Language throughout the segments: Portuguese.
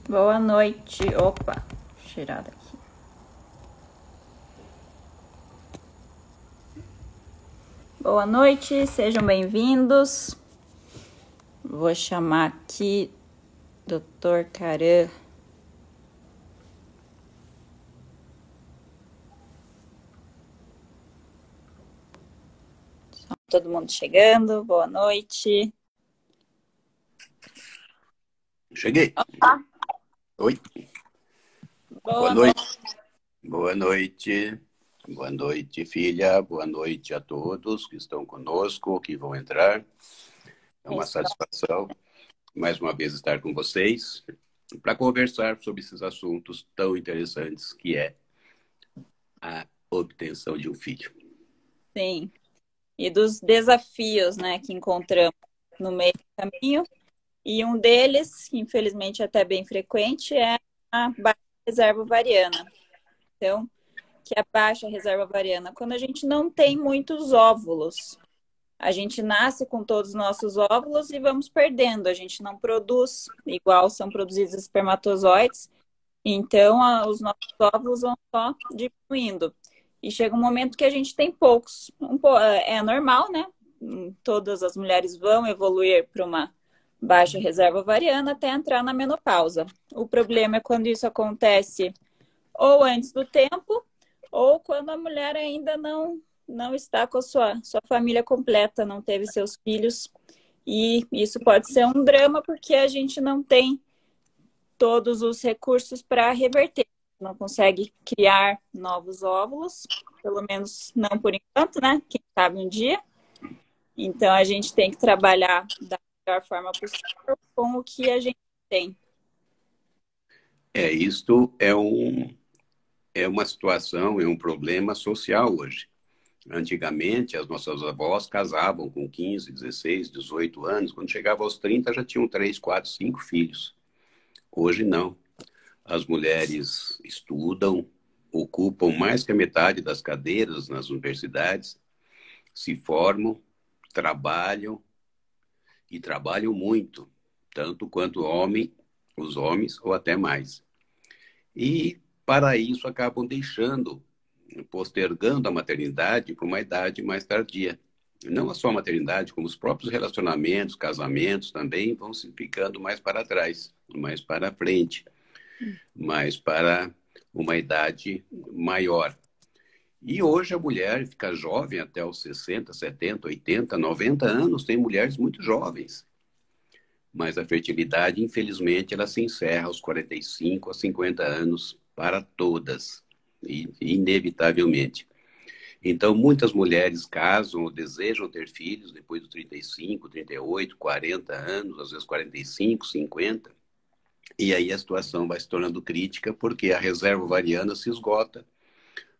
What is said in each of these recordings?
Boa noite. Opa, tirar daqui. Boa noite, sejam bem-vindos. Vou chamar aqui Dr. Caran. Todo mundo chegando, boa noite. Cheguei. Opa. Oi. Boa noite. Boa noite. Boa noite, filha. Boa noite a todos que estão conosco, que vão entrar. É uma satisfação, mais uma vez, estar com vocês para conversar sobre esses assuntos tão interessantes que é a obtenção de um filho. Sim. E dos desafios, né, que encontramos no meio do caminho. E um deles, infelizmente até bem frequente, é a baixa reserva ovariana. Então, que é a baixa reserva ovariana, quando a gente não tem muitos óvulos. A gente nasce com todos os nossos óvulos e vamos perdendo. A gente não produz igual são produzidos os espermatozoides. Então, os nossos óvulos vão só diminuindo. E chega um momento que a gente tem poucos. É normal, né? Todas as mulheres vão evoluir para uma baixa reserva ovariana até entrar na menopausa. O problema é quando isso acontece ou antes do tempo, ou quando a mulher ainda não está com a sua família completa, não teve seus filhos. E isso pode ser um drama porque a gente não tem todos os recursos para reverter. Não consegue criar novos óvulos, pelo menos não por enquanto, né? Quem sabe um dia. Então a gente tem que trabalhar da melhor forma possível com o que a gente tem. Isto é uma situação, é um problema social hoje. Antigamente, as nossas avós casavam com 15, 16, 18 anos. Quando chegava aos 30, já tinham 3, 4, 5 filhos. Hoje, não. As mulheres estudam, ocupam mais que a metade das cadeiras nas universidades, se formam, trabalham e trabalham muito, tanto quanto os homens ou até mais. E, para isso, acabam postergando a maternidade para uma idade mais tardia. Não só a maternidade, como os próprios relacionamentos, casamentos também vão se ficando mais para trás, mais para frente, mais para uma idade maior. E hoje a mulher fica jovem até os 60, 70, 80, 90 anos. Tem mulheres muito jovens. Mas a fertilidade, infelizmente, ela se encerra aos 45 a 50 anos para todas, inevitavelmente. Então, muitas mulheres casam ou desejam ter filhos depois dos 35, 38, 40 anos, às vezes 45, 50. E aí a situação vai se tornando crítica porque a reserva ovariana se esgota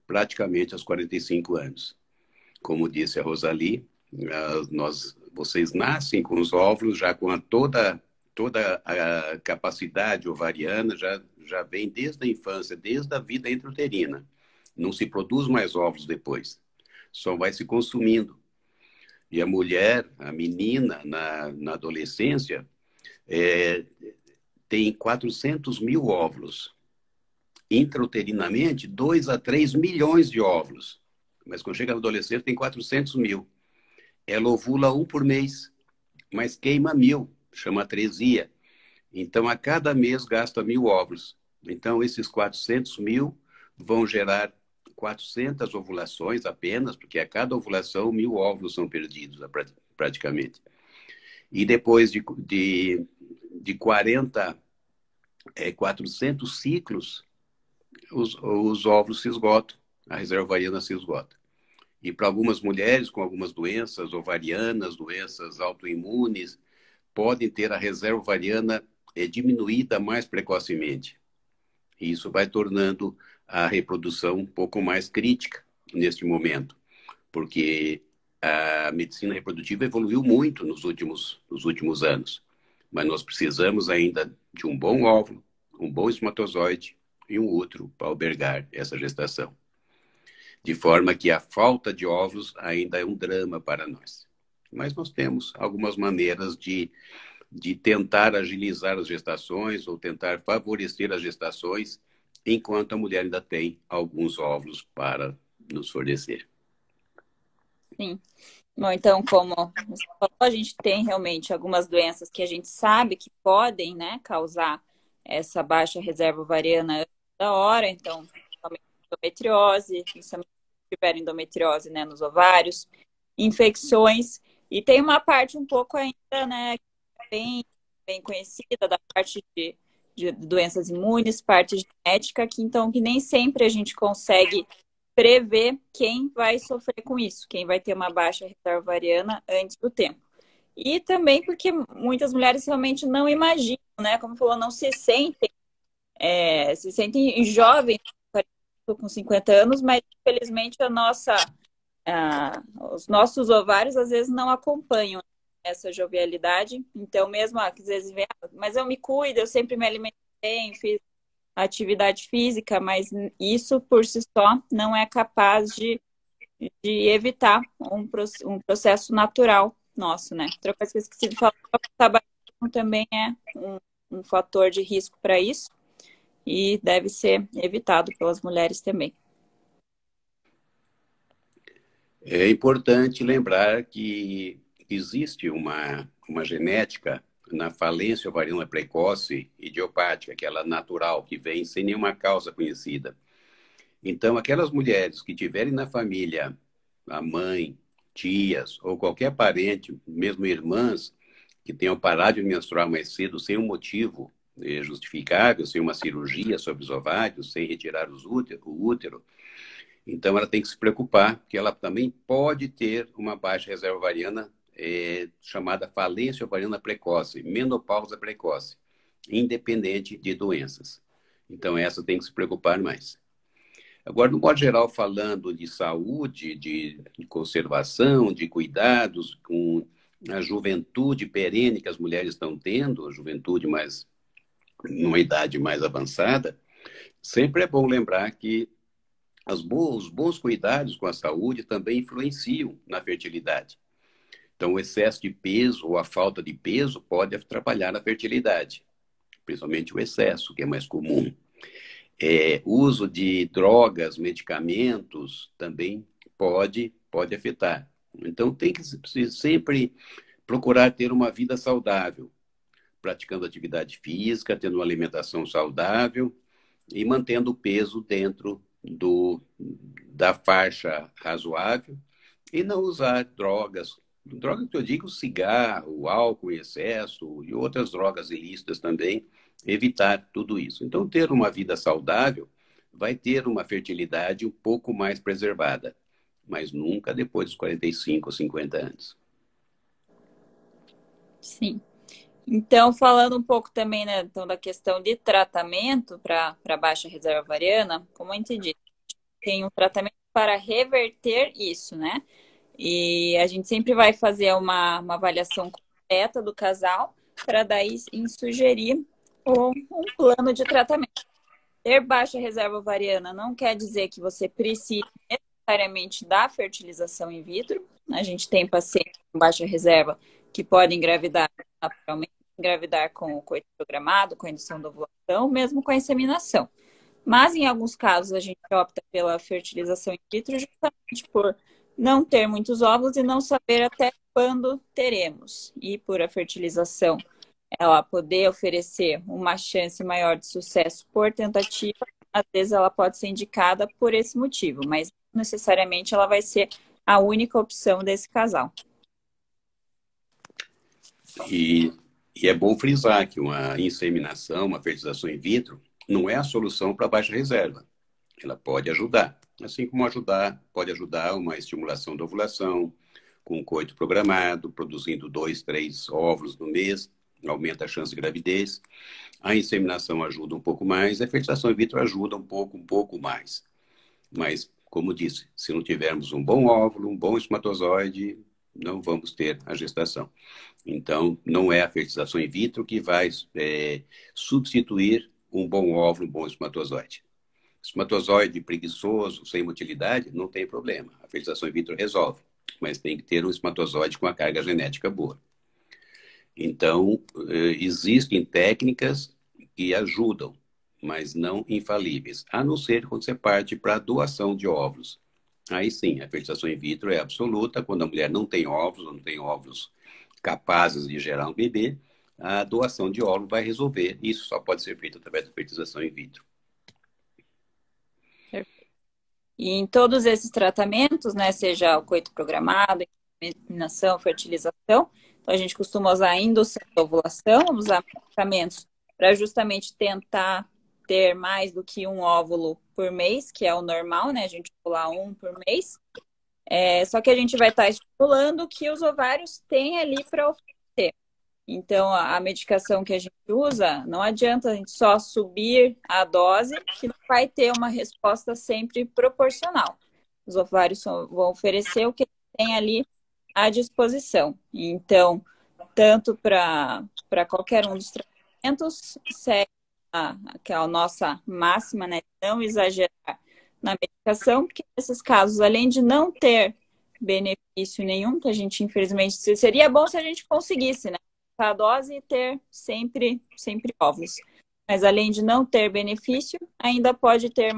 praticamente aos 45 anos. Como disse a Rosali, vocês nascem com os óvulos já com toda a capacidade ovariana, já vem desde a infância, desde a vida intrauterina. Não se produz mais óvulos depois. Só vai se consumindo. E a mulher, a menina, na adolescência, tem 400 mil óvulos. Intrauterinamente, 2 a 3 milhões de óvulos. Mas quando chega na adolescência, tem 400 mil. Ela ovula 1 por mês, mas queima 1.000, chama atresia. Então, a cada mês gasta 1.000 óvulos. Então, esses 400 mil vão gerar 400 ovulações apenas, porque a cada ovulação 1.000 óvulos são perdidos, praticamente. E depois de 400 ciclos, os óvulos se esgotam, a reserva ovariana se esgota. E para algumas mulheres com algumas doenças ovarianas, doenças autoimunes, podem ter a reserva ovariana diminuída mais precocemente. E isso vai tornando a reprodução um pouco mais crítica neste momento, porque a medicina reprodutiva evoluiu muito nos últimos anos, mas nós precisamos ainda de um bom óvulo, um bom espermatozoide e um útero para albergar essa gestação. De forma que a falta de óvulos ainda é um drama para nós. Mas nós temos algumas maneiras de de tentar agilizar as gestações ou tentar favorecer as gestações enquanto a mulher ainda tem alguns óvulos para nos fornecer. Sim. Bom, então, como você falou, a gente tem realmente algumas doenças que a gente sabe que podem, né, causar essa baixa reserva ovariana antes da hora. Então, endometriose, principalmente se tiver endometriose, né, nos ovários, infecções. E tem uma parte um pouco ainda, né, bem, bem conhecida da parte de doenças imunes, parte genética, que nem sempre a gente consegue prever quem vai sofrer com isso, quem vai ter uma baixa reserva ovariana antes do tempo. E também porque muitas mulheres realmente não imaginam, né? Como falou, não se sentem, se sentem jovens com 50 anos, mas infelizmente os nossos ovários às vezes não acompanham essa jovialidade. Então, mesmo às vezes vem, mas eu me cuido, eu sempre me alimentei bem, fiz atividade física, mas isso por si só não é capaz de evitar um processo natural nosso, né? Outra coisa que eu esqueci de falar, o tabagismo também é um fator de risco para isso e deve ser evitado pelas mulheres também. É importante lembrar que existe uma genética na falência ovariana precoce idiopática, aquela natural, que vem sem nenhuma causa conhecida. Então, aquelas mulheres que tiverem na família a mãe, tias ou qualquer parente, mesmo irmãs, que tenham parado de menstruar mais cedo sem um motivo justificável, sem uma cirurgia sobre os ovários, sem retirar o útero, então ela tem que se preocupar, que ela também pode ter uma baixa reserva ovariana chamada falência ovariana precoce, menopausa precoce, independente de doenças. Então essa tem que se preocupar mais. Agora, no modo geral, falando de saúde, de conservação, de cuidados com a juventude perene que as mulheres estão tendo, a juventude mais numa idade mais avançada, sempre é bom lembrar que os bons cuidados com a saúde também influenciam na fertilidade. Então, o excesso de peso ou a falta de peso pode atrapalhar a fertilidade, principalmente o excesso, que é mais comum. Uso de drogas, medicamentos também pode afetar. Então, tem que sempre procurar ter uma vida saudável, praticando atividade física, tendo uma alimentação saudável e mantendo o peso dentro da faixa razoável e não usar drogas. Droga que eu digo, cigarro, álcool em excesso e outras drogas ilícitas também, evitar tudo isso. Então, ter uma vida saudável vai ter uma fertilidade um pouco mais preservada, mas nunca depois dos 45 ou 50 anos. Sim. Então, falando um pouco também, né, então, da questão de tratamento para baixa reserva ovariana, como a gente disse, tem um tratamento para reverter isso, né? E a gente sempre vai fazer uma avaliação completa do casal para daí sugerir um plano de tratamento. Ter baixa reserva ovariana não quer dizer que você precise necessariamente da fertilização in vitro. A gente tem pacientes com baixa reserva que podem engravidar naturalmente, engravidar com o coito programado, com a indução da ovulação, mesmo com a inseminação. Mas em alguns casos a gente opta pela fertilização in vitro justamente por não ter muitos óvulos e não saber até quando teremos. E por a fertilização ela poder oferecer uma chance maior de sucesso por tentativa, às vezes ela pode ser indicada por esse motivo, mas não necessariamente ela vai ser a única opção desse casal. E é bom frisar que uma inseminação, uma fertilização in vitro, não é a solução para baixa reserva. Ela pode ajudar, assim como pode ajudar uma estimulação da ovulação, com coito programado, produzindo 2, 3 óvulos no mês, aumenta a chance de gravidez. A inseminação ajuda um pouco mais, a fertilização in vitro ajuda um pouco mais. Mas, como disse, se não tivermos um bom óvulo, um bom espermatozoide, não vamos ter a gestação. Então, não é a fertilização in vitro que vai substituir um bom óvulo, um bom espermatozoide. Espermatozoide preguiçoso, sem motilidade, não tem problema. A fertilização in vitro resolve, mas tem que ter um espermatozoide com a carga genética boa. Então, existem técnicas que ajudam, mas não infalíveis, a não ser quando você parte para a doação de óvulos. Aí sim, a fertilização in vitro é absoluta, quando a mulher não tem óvulos capazes de gerar um bebê, a doação de óvulos vai resolver. Isso só pode ser feito através da fertilização in vitro. E em todos esses tratamentos, né, seja o coito programado, inseminação, fertilização, então a gente costuma usar a indução da ovulação, usar medicamentos para justamente tentar ter mais do que um óvulo por mês, que é o normal, né? A gente ovular um por mês. Só que a gente vai estar estimulando o que os ovários têm ali para oferecer. Então, a medicação que a gente usa, não adianta a gente só subir a dose, que não vai ter uma resposta sempre proporcional. Os ovários vão oferecer o que tem ali à disposição. Então, tanto para qualquer um dos tratamentos, segue aquela nossa máxima, né? Não exagerar na medicação, porque nesses casos, além de não ter benefício nenhum, que a gente, infelizmente, seria bom se a gente conseguisse, né? A dose e ter sempre óvulos. Mas além de não ter benefício, ainda pode ter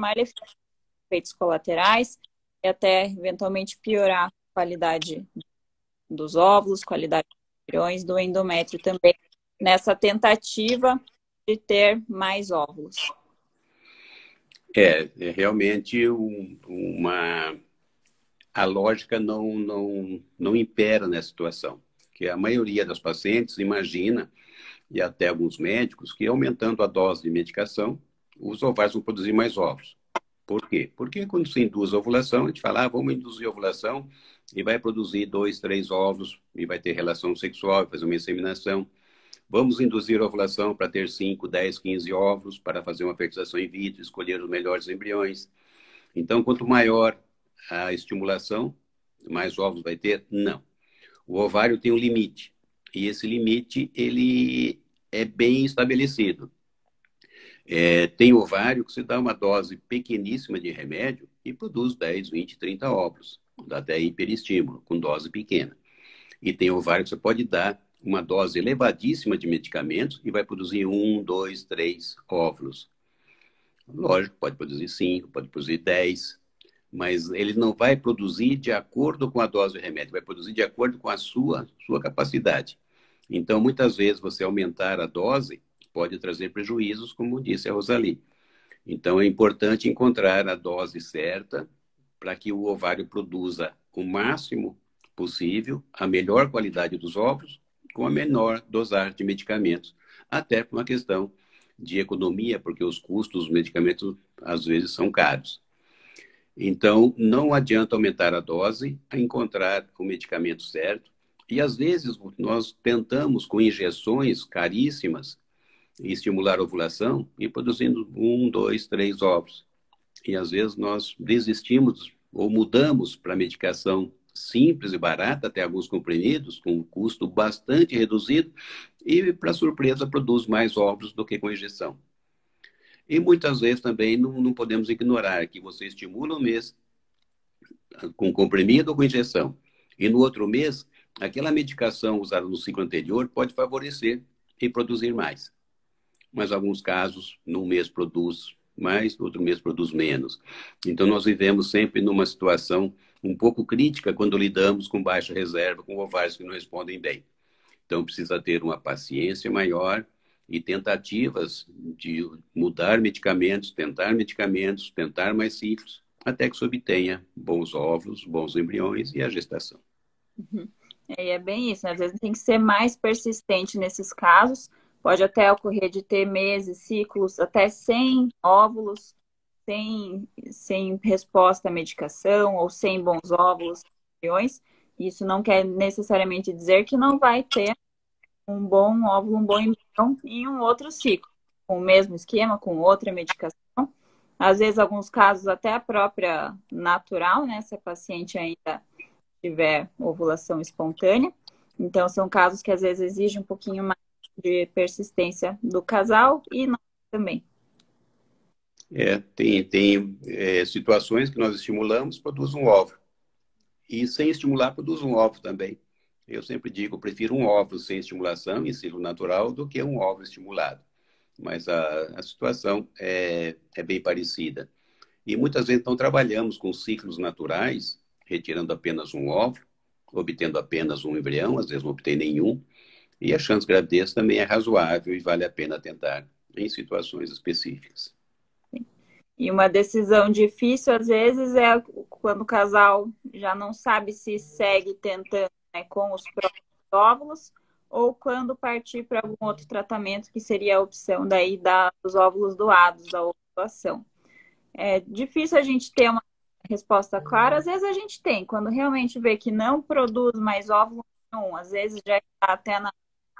efeitos colaterais e até eventualmente piorar a qualidade dos óvulos, qualidade dos embriões, do endométrio também, nessa tentativa de ter mais óvulos. É realmente a lógica não impera nessa situação. Que a maioria das pacientes imagina, e até alguns médicos, que aumentando a dose de medicação, os ovários vão produzir mais ovos. Por quê? Porque quando se induz a ovulação, a gente fala, vamos induzir a ovulação e vai produzir 2, 3 óvulos e vai ter relação sexual, fazer uma inseminação. Vamos induzir a ovulação para ter 5, 10, 15 óvulos, para fazer uma fertilização in vitro, escolher os melhores embriões. Então, quanto maior a estimulação, mais óvulos vai ter? Não. O ovário tem um limite. E esse limite, ele é bem estabelecido. Tem ovário que você dá uma dose pequeníssima de remédio e produz 10, 20, 30 óvulos. Dá até hiperestímulo, com dose pequena. E tem ovário que você pode dar uma dose elevadíssima de medicamentos e vai produzir 1, 2, 3 óvulos. Lógico, pode produzir 5, pode produzir 10, mas ele não vai produzir de acordo com a dose do remédio, vai produzir de acordo com a sua capacidade. Então, muitas vezes, você aumentar a dose pode trazer prejuízos, como disse a Rosali. Então, é importante encontrar a dose certa para que o ovário produza o máximo possível, a melhor qualidade dos óvulos, com a menor dosagem de medicamentos, até por uma questão de economia, porque os custos dos medicamentos às vezes são caros. Então, não adianta aumentar a dose, a encontrar o medicamento certo. E às vezes nós tentamos com injeções caríssimas estimular a ovulação e produzindo 1, 2, 3 ovos. E às vezes nós desistimos ou mudamos para medicação simples e barata, até alguns comprimidos, com um custo bastante reduzido, e, para surpresa, produz mais óvulos do que com injeção. E muitas vezes também não podemos ignorar que você estimula um mês com comprimido ou com injeção, e no outro mês, aquela medicação usada no ciclo anterior pode favorecer e produzir mais. Mas, em alguns casos, num mês produz mais, no outro mês produz menos. Então, nós vivemos sempre numa situação um pouco crítica quando lidamos com baixa reserva, com ovários que não respondem bem. Então, precisa ter uma paciência maior e tentativas de mudar medicamentos, tentar mais ciclos, até que se obtenha bons óvulos, bons embriões e a gestação. Uhum. É bem isso, né? Às vezes tem que ser mais persistente nesses casos. Pode até ocorrer de ter meses, ciclos, até 100 óvulos, sem resposta à medicação, ou sem bons óvulos, embriões. Isso não quer necessariamente dizer que não vai ter um bom óvulo, um bom embrião em um outro ciclo, com o mesmo esquema, com outra medicação. Às vezes, alguns casos, até a própria natural, né? Se a paciente ainda tiver ovulação espontânea. Então, são casos que às vezes exigem um pouquinho mais de persistência do casal e nós também. Tem situações que nós estimulamos, produz um óvulo. E sem estimular, produz um óvulo também. Eu sempre digo, eu prefiro um óvulo sem estimulação, em ciclo natural, do que um óvulo estimulado. Mas a situação é bem parecida. E muitas vezes, então, trabalhamos com ciclos naturais, retirando apenas um óvulo, obtendo apenas um embrião, às vezes não obtém nenhum, e a chance de gravidez também é razoável e vale a pena tentar em situações específicas. E uma decisão difícil, às vezes, é quando o casal já não sabe se segue tentando, né, com os próprios óvulos ou quando partir para algum outro tratamento, que seria a opção daí dos óvulos doados, da ovulação. É difícil a gente ter uma resposta clara, às vezes a gente tem, quando realmente vê que não produz mais óvulo nenhum, às vezes já está até na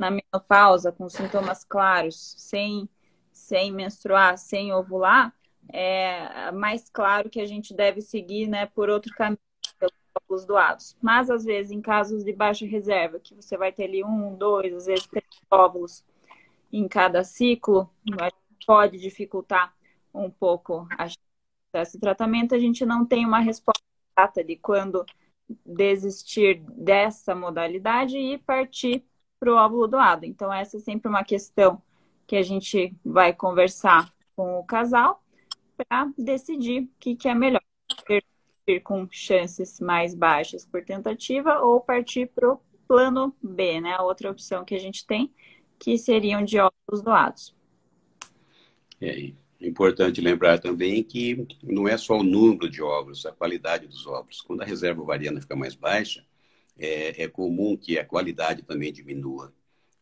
menopausa, com sintomas claros, sem menstruar, sem ovular, é mais claro que a gente deve seguir, né, por outro caminho, pelos óvulos doados. Mas, às vezes, em casos de baixa reserva, que você vai ter ali 1, 2, às vezes 3 óvulos em cada ciclo, pode dificultar um pouco esse tratamento. A gente não tem uma resposta exata de quando desistir dessa modalidade e partir para o óvulo doado. Então, essa é sempre uma questão que a gente vai conversar com o casal para decidir o que é melhor. Ir com chances mais baixas por tentativa ou partir para o plano B, né? A outra opção que a gente tem, que seriam de óvulos doados. É importante lembrar também que não é só o número de óvulos, a qualidade dos óvulos. Quando a reserva ovariana fica mais baixa, é comum que a qualidade também diminua.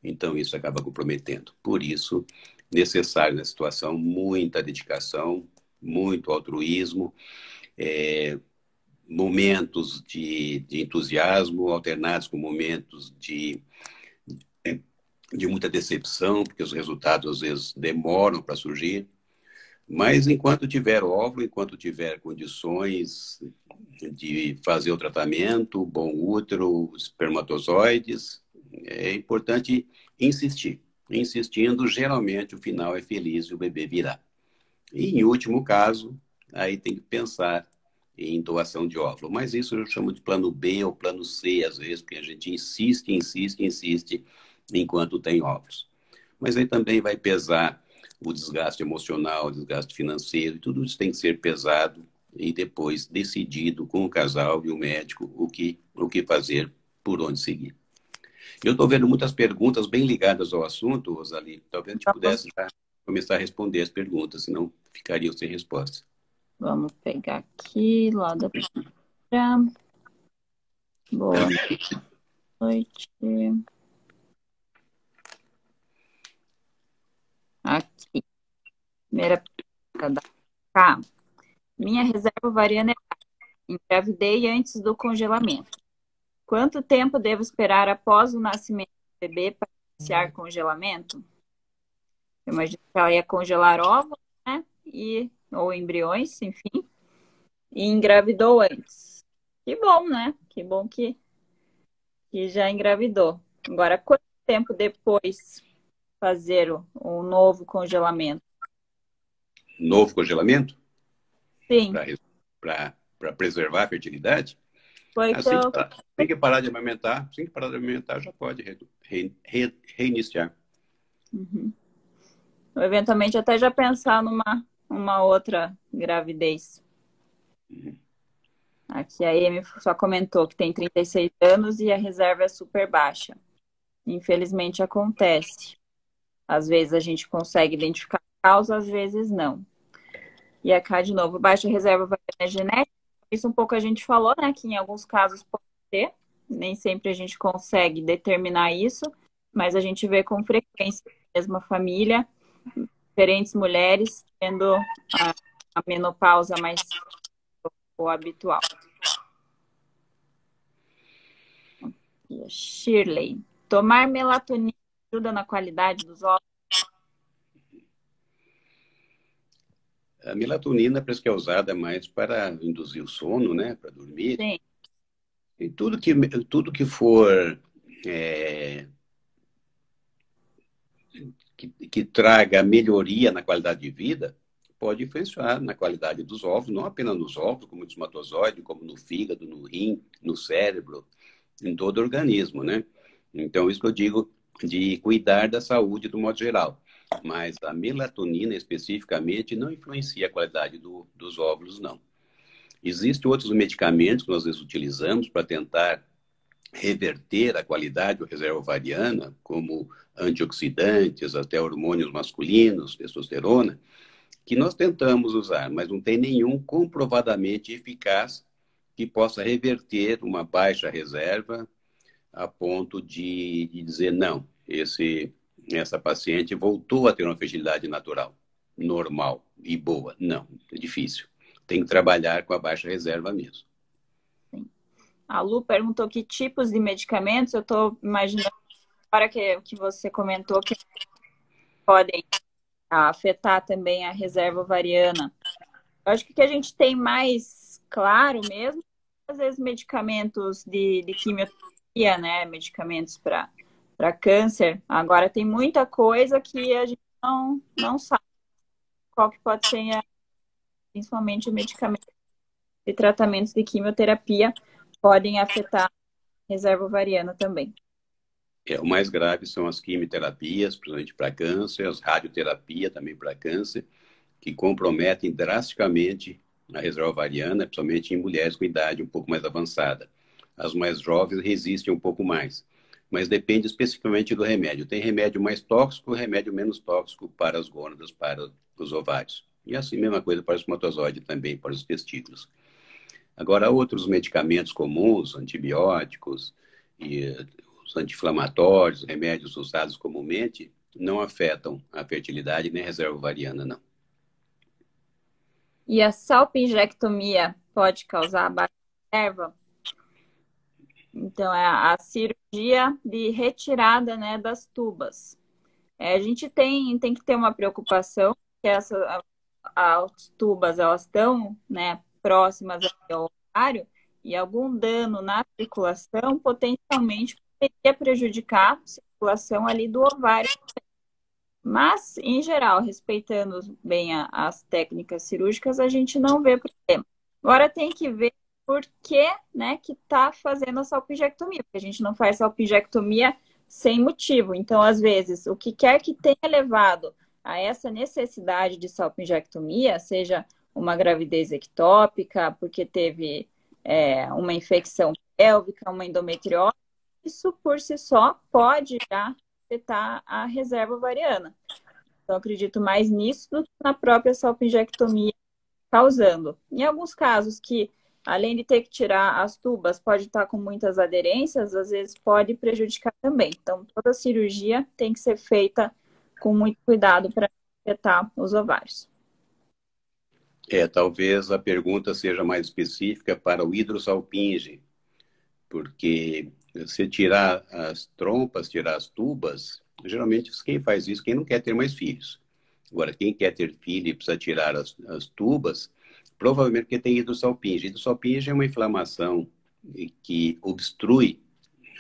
Então, isso acaba comprometendo. Por isso, necessário na situação muita dedicação, muito altruísmo, momentos de entusiasmo alternados com momentos de muita decepção, porque os resultados às vezes demoram para surgir. Mas enquanto tiver óvulo, enquanto tiver condições de fazer o tratamento, bom útero, espermatozoides, é importante insistir. Insistindo, geralmente o final é feliz e o bebê virá. E em último caso, aí tem que pensar em doação de óvulo. Mas isso eu chamo de plano B ou plano C, às vezes, porque a gente insiste enquanto tem óvulos. Mas aí também vai pesar o desgaste emocional, o desgaste financeiro, e tudo isso tem que ser pesado e depois decidido com o casal e o médico o que fazer, por onde seguir. Eu estou vendo muitas perguntas bem ligadas ao assunto, Rosali. Talvez a gente pudesse já começar a responder as perguntas, senão ficariam sem resposta. Vamos pegar aqui, lá da primeira. Boa noite. Aqui. Primeira pergunta da K. Minha reserva ovariana é baixa. Engravidei antes do congelamento. Quanto tempo devo esperar após o nascimento do bebê para iniciar congelamento? Eu imagino que ela ia congelar óvulos, né? Ou embriões, enfim. E engravidou antes. Que bom, né? Que bom que já engravidou. Agora, quanto tempo depois fazer um novo congelamento? Novo congelamento? Sim. Para preservar a fertilidade? Foi Assim que parar de amamentar, já pode reiniciar. Uhum. Eventualmente até já pensar numa outra gravidez. Uhum. Aqui a Amy só comentou que tem 36 anos e a reserva é super baixa. Infelizmente acontece. Às vezes a gente consegue identificar a causa, às vezes não. E cá de novo, baixa reserva ovariana genética. Isso um pouco a gente falou, né? Que em alguns casos pode ter. Nem sempre a gente consegue determinar isso, mas a gente vê com frequência a mesma família, diferentes mulheres tendo a menopausa mais o habitual. Shirley, tomar melatonina ajuda na qualidade dos óvulos? A melatonina parece que é usada mais para induzir o sono, né? Para dormir. Sim. E tudo que for que traga melhoria na qualidade de vida pode influenciar na qualidade dos óvulos, não apenas nos óvulos, como no espermatozoide, como no fígado, no rim, no cérebro. em todo o organismo, né? Então, isso que eu digo de cuidar da saúde do modo geral. Mas a melatonina, especificamente, não influencia a qualidade dos óvulos, não. Existem outros medicamentos que nós às vezes utilizamos para tentar reverter a qualidade da reserva ovariana, como antioxidantes, até hormônios masculinos, testosterona, que nós tentamos usar, mas não tem nenhum comprovadamente eficaz que possa reverter uma baixa reserva a ponto de dizer, não, essa paciente voltou a ter uma fertilidade natural, normal e boa. Não, é difícil. Tem que trabalhar com a baixa reserva mesmo. A Lu perguntou que tipos de medicamentos. Eu estou imaginando, para que você comentou, que podem afetar também a reserva ovariana. Eu acho que o que a gente tem mais claro mesmo, às vezes medicamentos de quimioterapia, né? Medicamentos para câncer. Agora tem muita coisa que a gente não sabe qual que pode ser, principalmente medicamentos e tratamentos de quimioterapia podem afetar a reserva ovariana também. O mais grave são as quimioterapias, principalmente para câncer, as radioterapia também para câncer, que comprometem drasticamente a reserva ovariana, principalmente em mulheres com idade um pouco mais avançada. As mais jovens resistem um pouco mais, mas depende especificamente do remédio. Tem remédio mais tóxico e remédio menos tóxico para as gônadas, para os ovários. E assim, mesma coisa para o espermatozoide também, para os testículos. Agora, outros medicamentos comuns, antibióticos e os anti-inflamatórios, remédios usados comumente, não afetam a fertilidade nem a reserva ovariana, não. E a salpingectomia pode causar baixa reserva? Então, é a cirurgia de retirada, né, das tubas. A gente tem que ter uma preocupação, que as tubas, elas estão, né, próximas ao ovário, e algum dano na circulação potencialmente poderia prejudicar a circulação ali do ovário. Mas, em geral, respeitando bem as técnicas cirúrgicas, a gente não vê problema. Agora tem que ver por que, né, que está fazendo a salpingectomia, porque a gente não faz salpingectomia sem motivo. Então, às vezes, o que quer que tenha levado a essa necessidade de salpingectomia, seja uma gravidez ectópica, porque teve uma infecção pélvica, uma endometriose, isso por si só pode já afetar a reserva ovariana. Então, eu acredito mais nisso do que na própria salpingectomia causando. Em alguns casos que, além de ter que tirar as tubas, pode estar com muitas aderências, às vezes pode prejudicar também. Então, toda cirurgia tem que ser feita com muito cuidado para não afetar os ovários. Talvez a pergunta seja mais específica para o hidrossalpinge, porque se tirar as trompas, tirar as tubas, geralmente quem faz isso, quem não quer ter mais filhos. Agora, quem quer ter filho e precisa tirar as tubas, provavelmente porque tem hidrossalpinge. Hidrossalpinge é uma inflamação que obstrui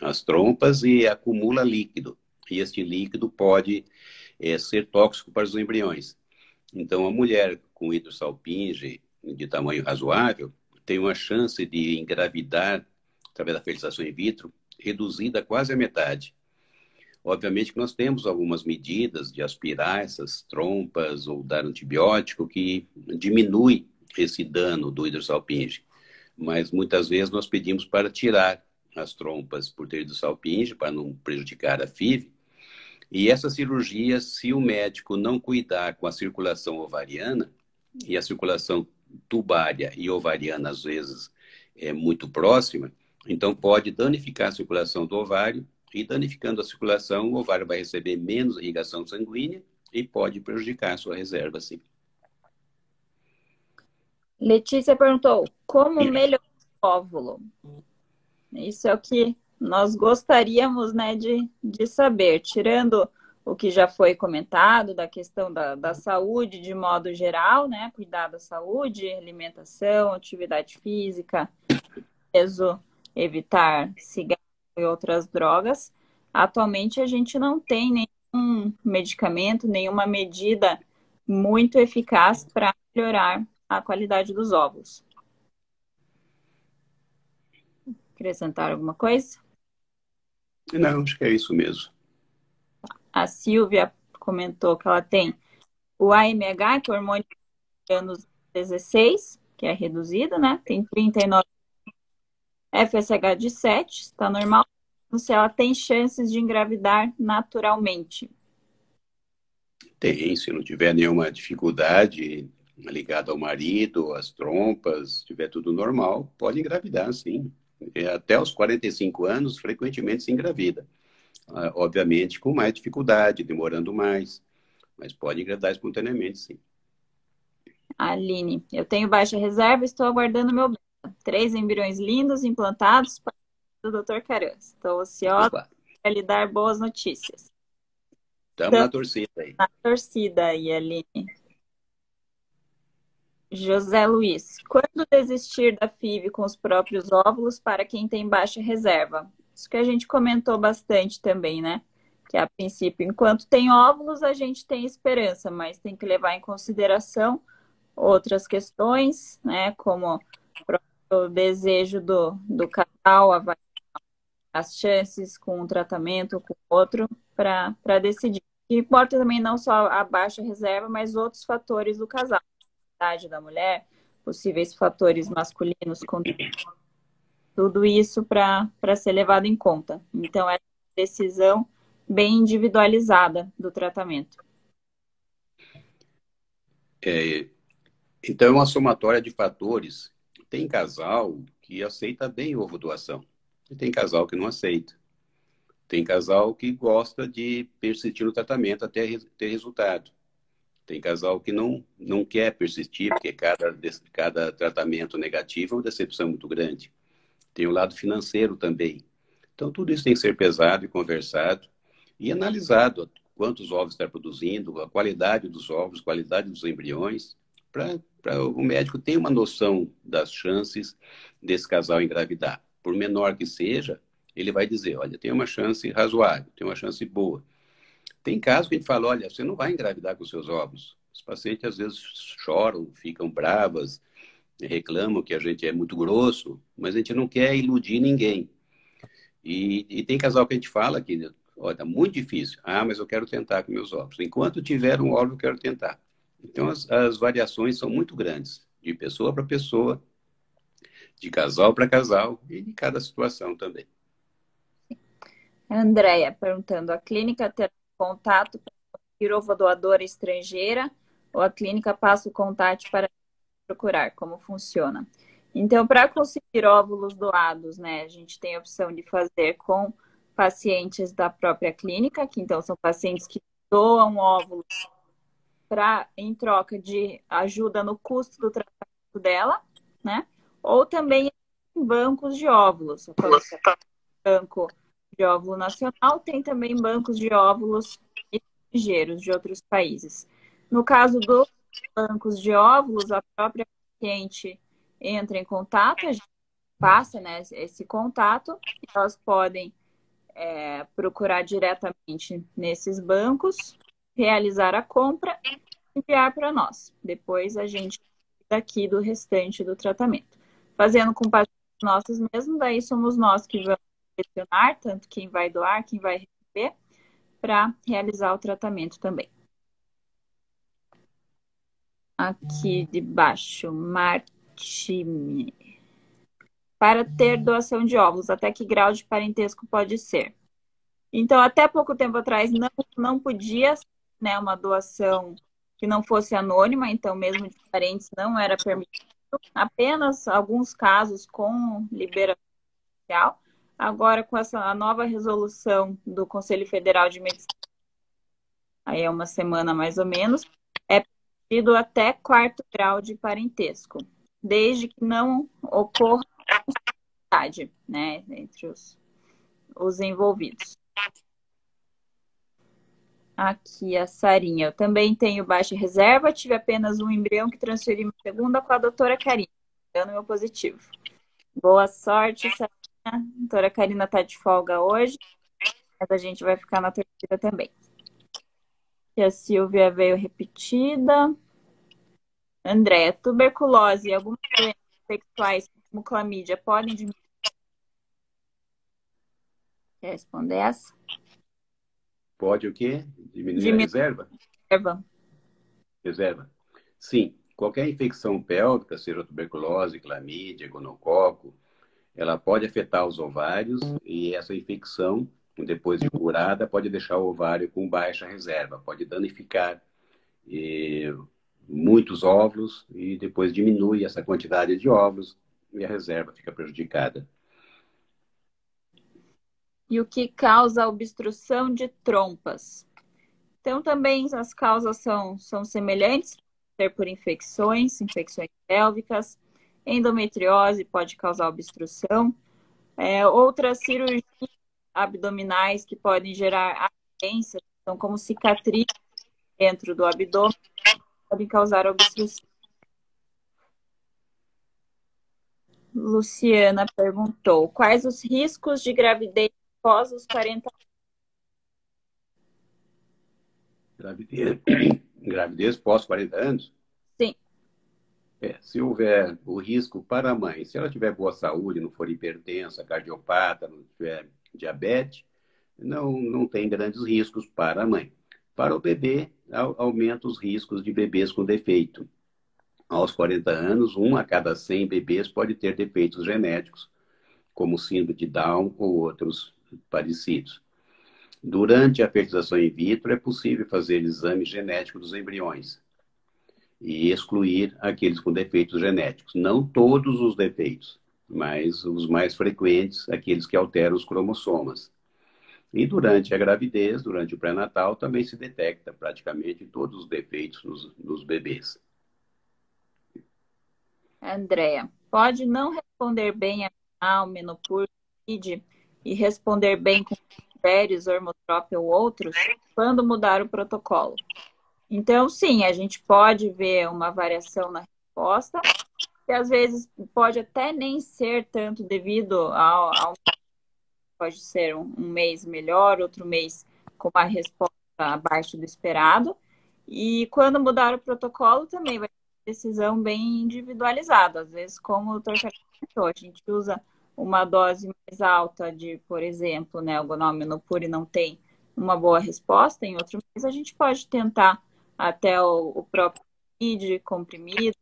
as trompas e acumula líquido. E este líquido pode ser tóxico para os embriões. Então, a mulher com hidrossalpinge de tamanho razoável tem uma chance de engravidar através da fertilização in vitro reduzida quase à metade. Obviamente que nós temos algumas medidas de aspirar essas trompas ou dar antibiótico que diminui esse dano do hidrossalpinge. Mas muitas vezes nós pedimos para tirar as trompas por ter hidrossalpinge, para não prejudicar a FIV. E essa cirurgia, se o médico não cuidar com a circulação ovariana, e a circulação tubária e ovariana às vezes é muito próxima, então pode danificar a circulação do ovário, e danificando a circulação, o ovário vai receber menos irrigação sanguínea e pode prejudicar a sua reserva, sim. Letícia perguntou, como melhorar o óvulo? Isso é o que nós gostaríamos, né, de saber, tirando o que já foi comentado, da questão da saúde de modo geral, né, cuidar da saúde, alimentação, atividade física, peso, evitar cigarro e outras drogas. Atualmente a gente não tem nenhum medicamento, nenhuma medida muito eficaz para melhorar a qualidade dos óvulos. Acrescentar alguma coisa? Não, acho que é isso mesmo. A Silvia comentou que ela tem o AMH, que é o hormônio de anos 16, que é reduzido, né? Tem 39 FSH de 7, está normal. Se ela tem chances de engravidar naturalmente. Tem, se não tiver nenhuma dificuldade ligada ao marido, às trompas, se tiver tudo normal, pode engravidar, sim. Até os 45 anos, frequentemente se engravida. Obviamente, com mais dificuldade, demorando mais, mas pode engravidar espontaneamente, sim. Aline, eu tenho baixa reserva, estou aguardando meu beta. 3 embriões lindos implantados para o Dr. Caran. Estou ansiosa Opa, para lhe dar boas notícias. estamos na Estamos torcida aí. na torcida aí, Aline. José Luiz, quando desistir da FIV com os próprios óvulos para quem tem baixa reserva? Isso que a gente comentou bastante também, né? Que a princípio, enquanto tem óvulos, a gente tem esperança, mas tem que levar em consideração outras questões, né? Como o desejo do casal, as chances com um tratamento, com outro, para decidir. O que importa também não só a baixa reserva, mas outros fatores do casal, a idade da mulher, possíveis fatores masculinos, tudo isso para ser levado em conta. Então, é uma decisão bem individualizada do tratamento. Então, é uma somatória de fatores. Tem casal que aceita bem ovo doação, e tem casal que não aceita. Tem casal que gosta de persistir no tratamento até ter resultado. Tem casal que não quer persistir, porque cada tratamento negativo é uma decepção muito grande. Tem o lado financeiro também. Então, tudo isso tem que ser pesado e conversado e analisado. Quantos ovos está produzindo, a qualidade dos ovos, a qualidade dos embriões, para o médico ter uma noção das chances desse casal engravidar. Por menor que seja, ele vai dizer, olha, tem uma chance razoável, tem uma chance boa. Tem casos que a gente fala, olha, você não vai engravidar com seus ovos. Os pacientes às vezes choram, ficam bravas, reclamam que a gente é muito grosso, mas a gente não quer iludir ninguém. E tem casal que a gente fala que, olha, muito difícil. Ah, mas eu quero tentar com meus ovos. Enquanto tiver um óvulo, eu quero tentar. Então, as variações são muito grandes, de pessoa para pessoa, de casal para casal e de cada situação também. Andréia perguntando, a clínica terá contato para conseguir ovo doadora estrangeira ou a clínica passa o contato para procurar? Como funciona? Então, para conseguir óvulos doados, né, a gente tem a opção de fazer com pacientes da própria clínica, que então são pacientes que doam óvulos em troca de ajuda no custo do tratamento dela, né? Ou também em bancos de óvulos. Eu falei que é banco de óvulo nacional, tem também bancos de óvulos estrangeiros de outros países. No caso dos bancos de óvulos, a própria paciente entra em contato, a gente passa, né, esse contato, e elas podem procurar diretamente nesses bancos, realizar a compra e enviar para nós. Depois a gente daqui do restante do tratamento. Fazendo com pacientes nossos mesmo, daí somos nós que vamos selecionar, tanto quem vai doar, quem vai receber, para realizar o tratamento também. Aqui de baixo, Martime. Para ter doação de óvulos, até que grau de parentesco pode ser? Então, até pouco tempo atrás, não podia, né, uma doação que não fosse anônima, então, mesmo de parentes, não era permitido. Apenas alguns casos com liberação social. Agora, com a nova resolução do Conselho Federal de Medicina, aí é uma semana mais ou menos, é permitido até quarto grau de parentesco, desde que não ocorra idade, né, entre os envolvidos. Aqui a Sarinha. Eu também tenho baixa reserva, tive apenas um embrião que transferi uma segunda com a doutora Karina, dando meu positivo. Boa sorte, Sarinha. A doutora Karina está de folga hoje, mas a gente vai ficar na torcida também. E a Silvia veio repetida. Andréia, tuberculose e algumas doenças sexuais como clamídia podem diminuir? Quer responder essa? Pode o quê? Diminuir a Diminuir reserva? a reserva. Reserva. Sim, qualquer infecção pélvica, seja tuberculose, clamídia, gonococo, ela pode afetar os ovários e essa infecção, depois de curada, pode deixar o ovário com baixa reserva, pode danificar eh, muitos óvulos e depois diminui essa quantidade de óvulos e a reserva fica prejudicada. E o que causa a obstrução de trompas? Então, também as causas são semelhantes, ser por infecções pélvicas, endometriose pode causar obstrução, outras cirurgias abdominais que podem gerar aderência, então, como cicatriz dentro do abdômen, podem causar obstrução. Luciana perguntou: quais os riscos de gravidez após os 40 Gravidez, gravidez pós 40 anos? Sim. Se houver o risco para a mãe, se ela tiver boa saúde, não for hipertensa, cardiopata, não tiver diabetes, não tem grandes riscos para a mãe. Para o bebê, aumenta os riscos de bebês com defeito. Aos 40 anos, 1 a cada 100 bebês pode ter defeitos genéticos, como síndrome de Down ou outros parecidos. Durante a fertilização in vitro, é possível fazer exame genético dos embriões e excluir aqueles com defeitos genéticos. Não todos os defeitos, mas os mais frequentes, aqueles que alteram os cromossomas. E durante a gravidez, durante o pré-natal, também se detecta praticamente todos os defeitos nos bebês. Andréa, pode não responder bem a menopausa e responder bem com critérios, hormotrópio ou outros, quando mudar o protocolo. Então, sim, a gente pode ver uma variação na resposta, que às vezes pode até nem ser tanto devido ao pode ser um mês melhor, outro mês com uma resposta abaixo do esperado. E quando mudar o protocolo, também vai ter uma decisão bem individualizada. Às vezes, como o doutor comentou, a gente usa uma dose mais alta de, por exemplo, né, o Gonal-Menopur e não tem uma boa resposta, em outro mês a gente pode tentar até o próprio comprimido,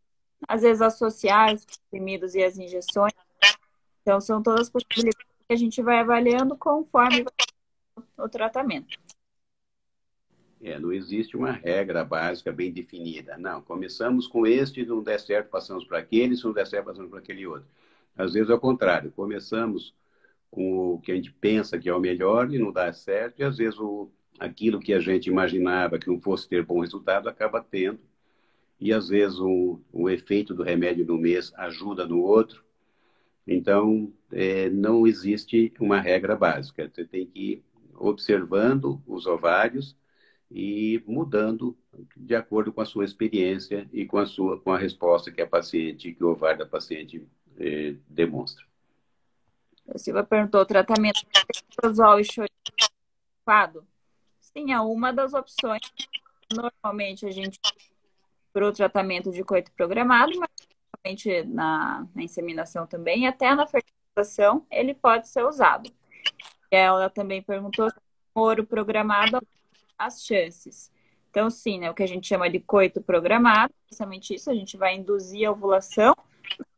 às vezes associar os comprimidos e as injeções. Então, são todas possibilidades que a gente vai avaliando conforme o tratamento. Não existe uma regra básica bem definida. Não, começamos com este, não der certo, passamos para aquele, se não der certo, passamos para aquele outro. Às vezes é o contrário, começamos com o que a gente pensa que é o melhor e não dá certo, e às vezes aquilo que a gente imaginava que não fosse ter bom resultado acaba tendo, e às vezes o efeito do remédio no mês ajuda no outro. Então, não existe uma regra básica. Você tem que ir observando os ovários e mudando de acordo com a sua experiência e com a resposta que que o ovário da paciente demonstra. A Silvia perguntou: o tratamento de letrozol e choripado? Sim, é uma das opções. Normalmente a gente para o tratamento de coito programado, mas normalmente na inseminação também, até na fertilização ele pode ser usado. Ela também perguntou se namoro programado, as chances. Então, sim, né, o que a gente chama de coito programado, justamente isso, a gente vai induzir a ovulação,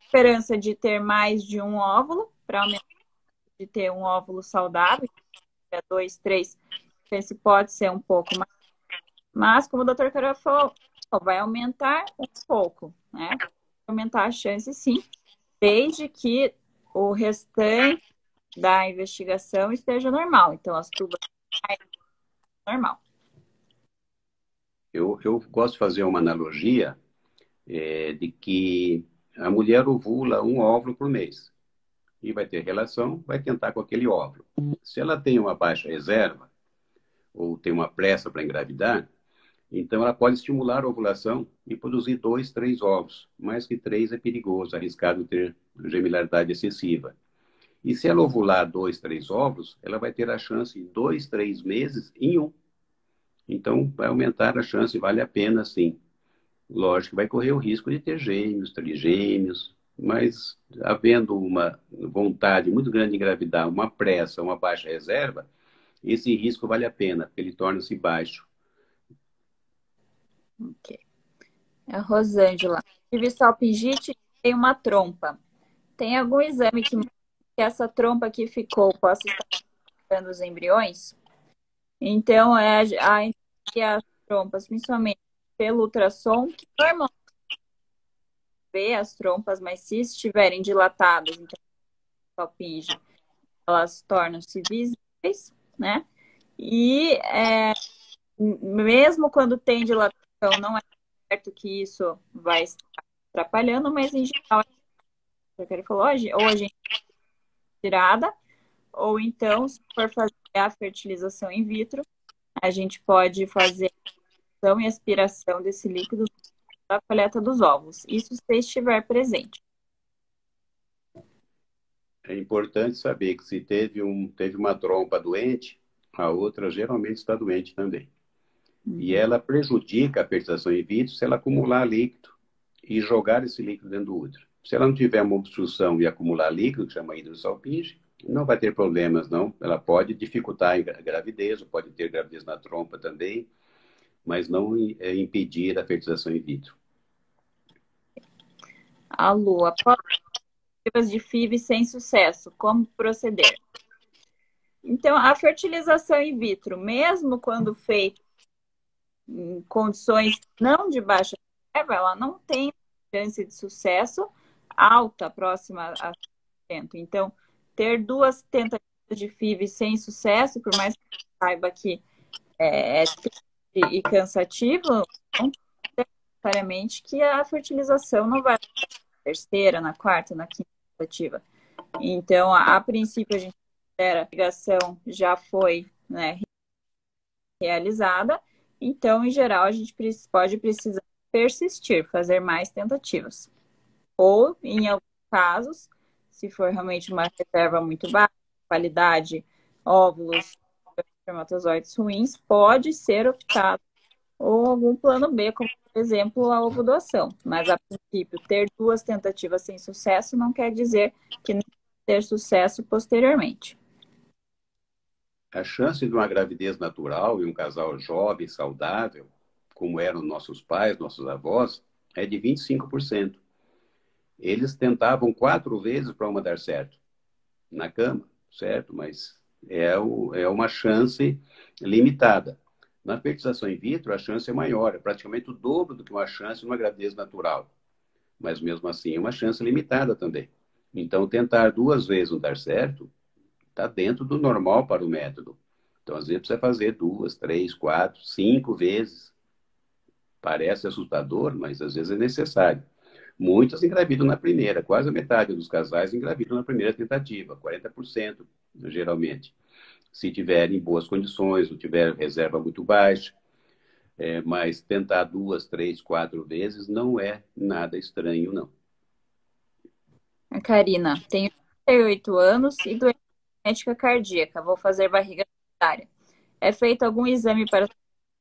esperança de ter mais de um óvulo, para aumentar de ter um óvulo saudável, 2, 3, esse pode ser um pouco mais. Mas, como o doutor Carol falou, vai aumentar um pouco, né? Vai aumentar a chance, sim, desde que o restante da investigação esteja normal. Então, as tubas normal. Eu gosto de fazer uma analogia de que a mulher ovula um óvulo por mês. E vai ter relação, vai tentar com aquele óvulo. Se ela tem uma baixa reserva, ou tem uma pressa para engravidar, então ela pode estimular a ovulação e produzir 2, 3 óvulos. Mais que 3 é perigoso, arriscado ter gemilaridade excessiva. E se ela ovular 2, 3 óvulos, ela vai ter a chance em 2, 3 meses em um. Então vai aumentar a chance, vale a pena sim. Lógico que vai correr o risco de ter gêmeos, trigêmeos, mas havendo uma vontade muito grande de engravidar, uma pressa, uma baixa reserva, esse risco vale a pena, porque ele torna-se baixo. Ok. A Rosângela. Tive salpingite e tem uma trompa. Tem algum exame que mostra que essa trompa que ficou possa estar afetando os embriões? Então, e as trompas, principalmente pelo ultrassom, que normalmente vê as trompas, mas se estiverem dilatadas, então, salpinge, elas tornam-se visíveis, né? E mesmo quando tem dilatação, não é certo que isso vai estar atrapalhando, mas em geral, ele falou, ou a gente tirada, ou então, se for fazer a fertilização in vitro, a gente pode fazer a injeção e aspiração desse líquido da coleta dos ovos. Isso se estiver presente. É importante saber que se teve uma trompa doente, a outra geralmente está doente também. E ela prejudica a fertilização in vitro se ela acumular líquido e jogar esse líquido dentro do útero. Se ela não tiver uma obstrução e acumular líquido, que chama hidrossalpinge, não vai ter problemas, não. Ela pode dificultar a gravidez, ou pode ter gravidez na trompa também, mas não impedir a fertilização in vitro. Alô, após tentativas de FIV sem sucesso, como proceder? Então, a fertilização in vitro, mesmo quando feita em condições não de baixa reserva, ela não tem chance de sucesso alta, próxima a 100%. Então, ter 2 tentativas de FIV sem sucesso, por mais que você saiba que é triste e cansativo, não necessariamente que a fertilização não vai na terceira, na quarta, na quinta tentativa. Então, a princípio, a gente considera que a ligação já foi, né, realizada. Então, em geral, a gente pode precisar persistir, fazer mais tentativas. Ou, em alguns casos, se for realmente uma reserva muito baixa, qualidade, óvulos, espermatozoides ruins, pode ser optado ou algum plano B, como, por exemplo, a ovodoação. Mas, a princípio, ter 2 tentativas sem sucesso não quer dizer que não ter sucesso posteriormente. A chance de uma gravidez natural e um casal jovem, saudável, como eram nossos pais, nossos avós, é de 25%. Eles tentavam 4 vezes para uma dar certo na cama, certo? Mas é uma chance limitada. Na fertilização in vitro, a chance é maior, é praticamente o dobro do que uma chance de uma gravidez natural. Mas mesmo assim, é uma chance limitada também. Então, tentar 2 vezes não dar certo está dentro do normal para o método. Então, às vezes, precisa fazer 2, 3, 4, 5 vezes. Parece assustador, mas às vezes é necessário. Muitas engravidam na primeira, quase a metade dos casais engravidam na primeira tentativa, 40% geralmente. Se tiverem boas condições, não tiver reserva muito baixa, mas tentar 2, 3, 4 vezes não é nada estranho, não. A Karina, tenho 38 anos e doença genética cardíaca. Vou fazer barriga solidária. É feito algum exame para